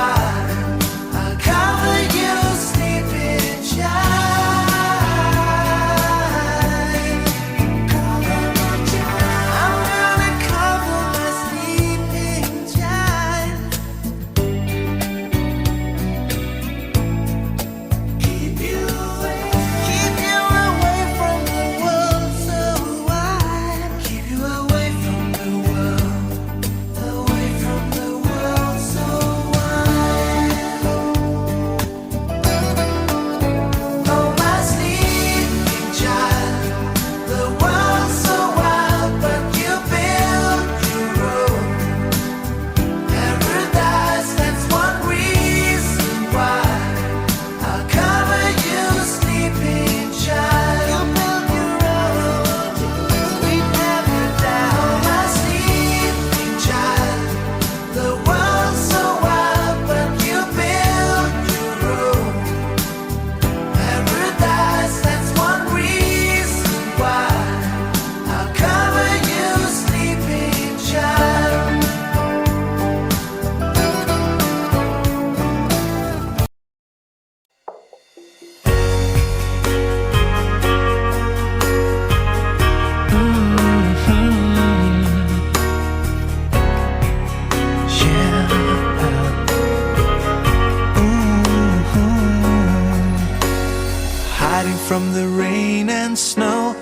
snow.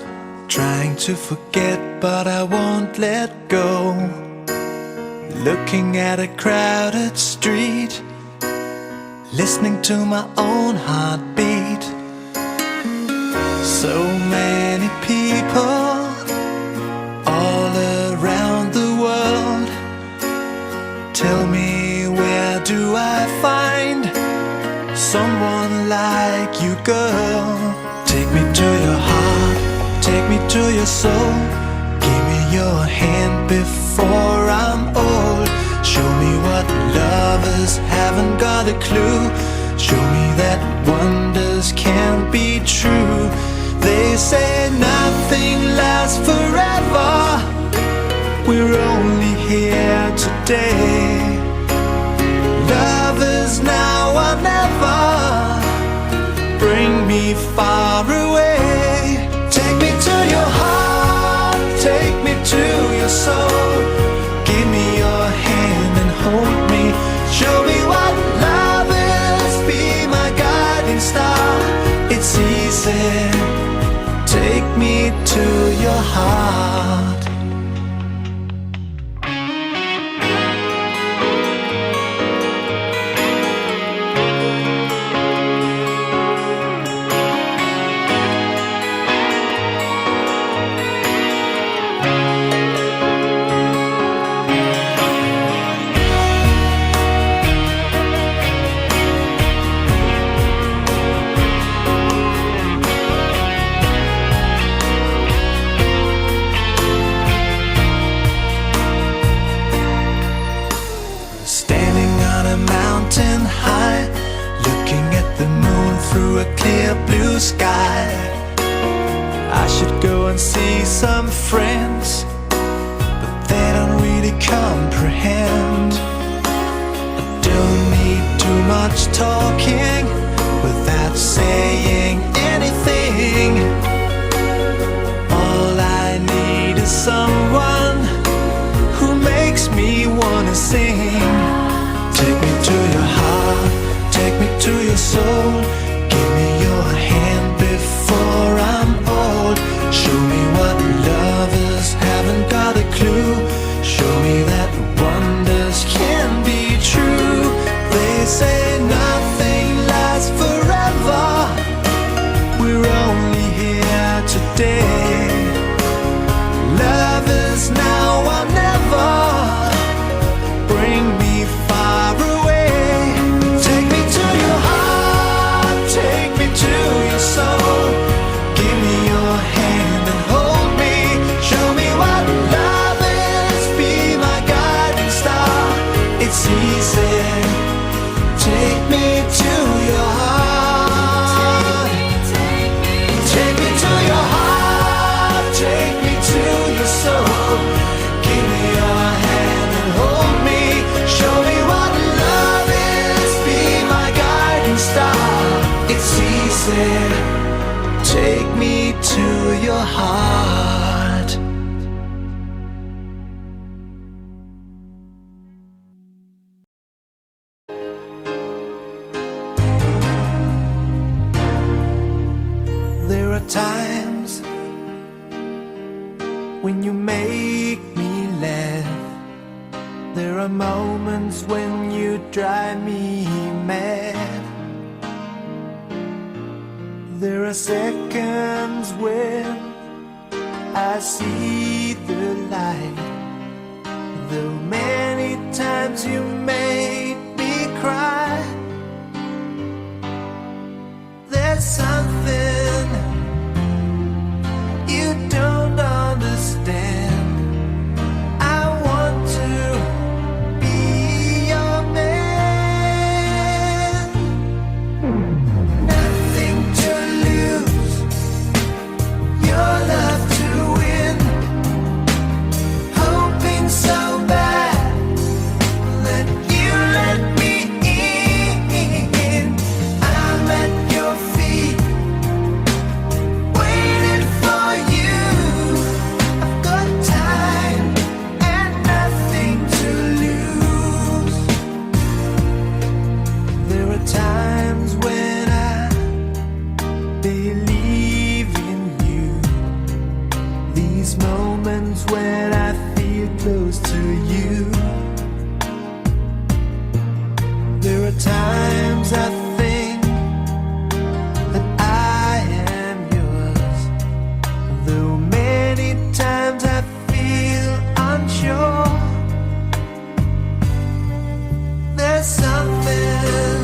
Trying to forget, but I won't let go. Looking at a crowded street, listening to my own heartbeat. So many people all around the world. Tell me, where do I find someone like you, girl? Take me to your heart, take me to your soul. Give me your hand before I'm old. Show me what lovers haven't got a clue. Show me that wonders can't be true. They say nothing lasts forever. We're only here today. Love is now or never. Bring me far away. Take me to your heart, take me to your soul. Give me your hand and hold me. Show me what love is, be my guiding star. It's easy, take me to your heart. Through a clear blue sky, I should go and see some friends, but they don't really comprehend. I don't need too much talking without saying anything. All I need is someone who makes me wanna sing. Take me to your heart, take me to your soul. Give me your hand before I'm old. Show me what lovers haven't got a clue. Show me that wonders can be true. They say nothing lasts forever. We're only here today. Love is now or never. Bring me far away. Take me to your heart, take me to your soul. Give me your hand and hold me. Show me what love is, be my guiding star. It's easy, take me to your heart. Take me to your heart, take me to your soul. Give me your hand and hold me. Show me what love is, be my guiding star. It's easy, take me to your heart. There are times when you make me laugh. There are moments when you drive me mad. There are seconds when I see the light. Though many times you made me cry. There's something you don't understand. I want to be your man. Nothing to lose, your love to win. Hoping so bad that you these moments when I feel close to you. There are times I think that I am yours, though many times I feel unsure. There's something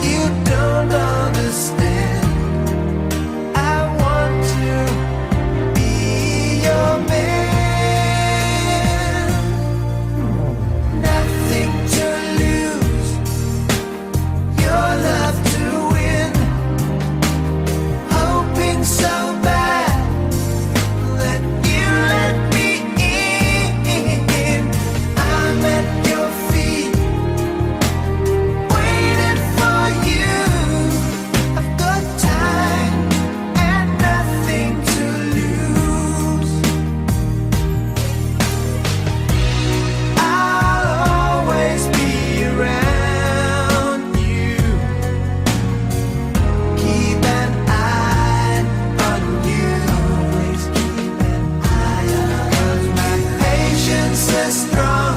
you don't understand. I want to be your man. Nothing to lose, your love to win. Hoping so bad that you let me in. I'm at your feet, waiting for you. I've got time and nothing to lose. I'll always be around you. Keep an eye on you. Always keep an eye on you. 'Cause my patience is strong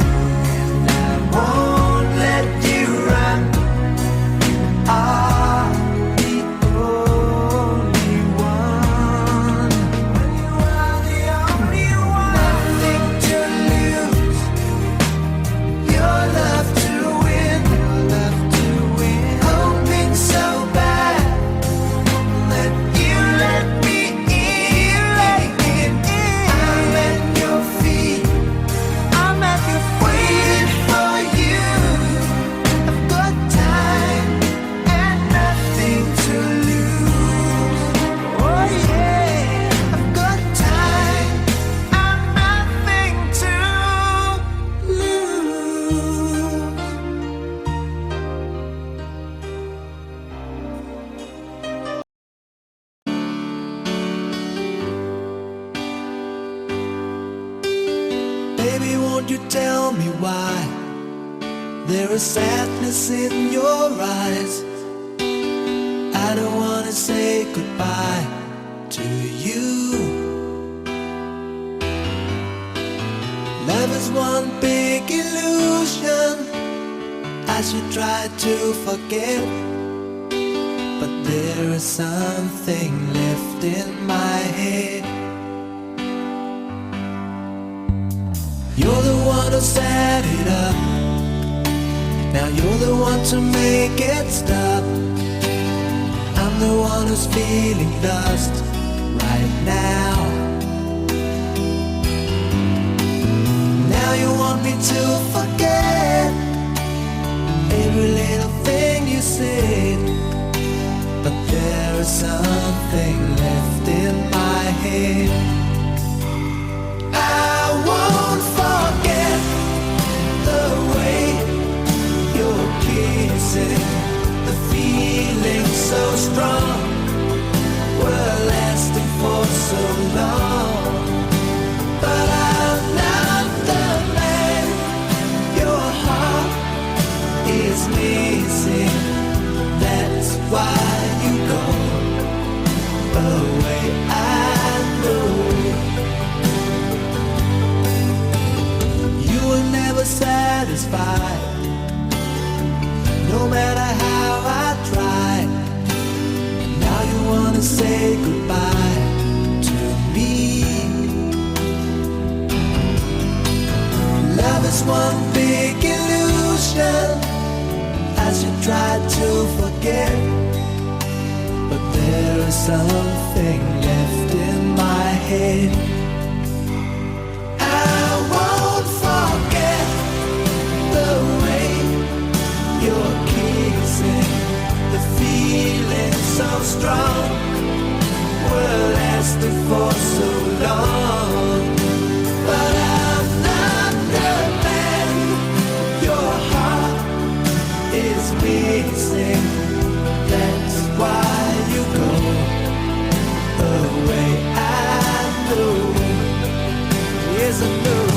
and I won't let you run. Are the only one. When you are the only one. Nothing to lose, your love to win. Your love to win. Hoping so bad that you let me in. I'm at your feet, I'm at your waiting for you. I've got time and nothing to lose. Oh yeah, I've got time and nothing to lose. Baby, won't you tell me why there is sadness in your eyes? I don't wanna say goodbye to you. Love is one big illusion I should try to forget, but there is something left in my head. You're the one who set it up. Now you're the one to make it stop. I'm the one who's feeling lost right now. Now you want me to forget every little thing you said, but there is something left in my head. I won't forget the way you're kissing, the feeling so strong, we're lasting for so long. But I'm not the man your heart is missing. That's why you go away. I know you were never satisfied, no matter how I tried. Now you wanna say goodbye to me. Love is one big illusion I should try to forget, but there is something left in my head. I won't forget the way you're kissing, the feeling so strong, we're lasting for so long. But I'm not the man your heart is missing. That's why you go away. I know, yes I know.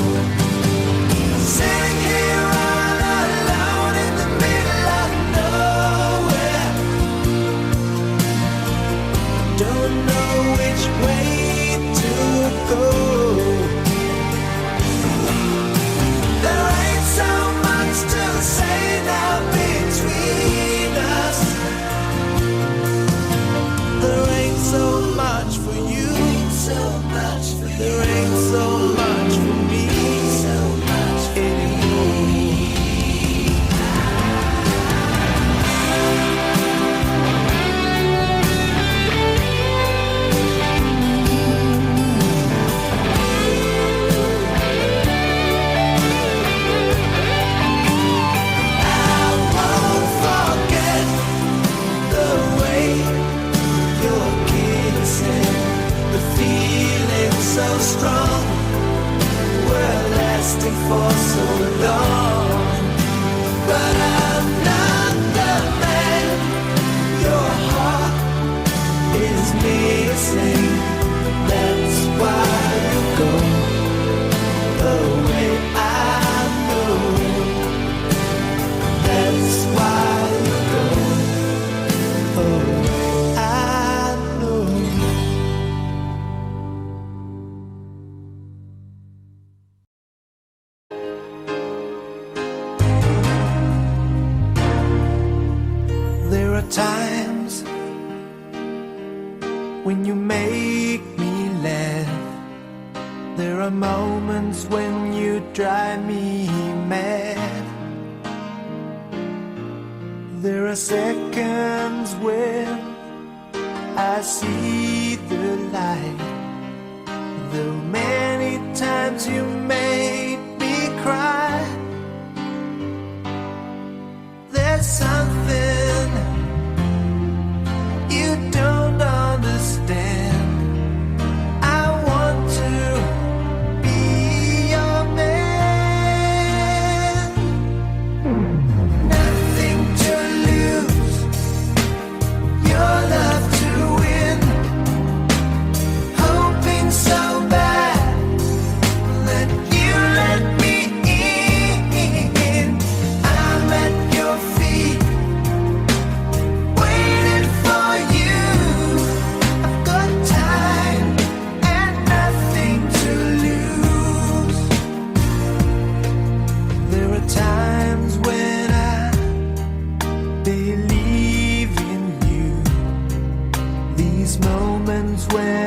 Sitting here all alone in the middle of nowhere, don't know which way to so strong were lasting for so long. But I'm not the man your heart is missing. That's why you go away. I know. That's why you go away. I know. There are times when you make me laugh. There are moments when you drive me mad. There are seconds when I see the light. Though many times you made me cry. There's something you don't understand. I want to be your man. Nothing to lose, your love to win. Hoping so bad that you let me in. I'm at your feet, waiting for you. I've got time and nothing to lose. There are times when I believe in you. These moments when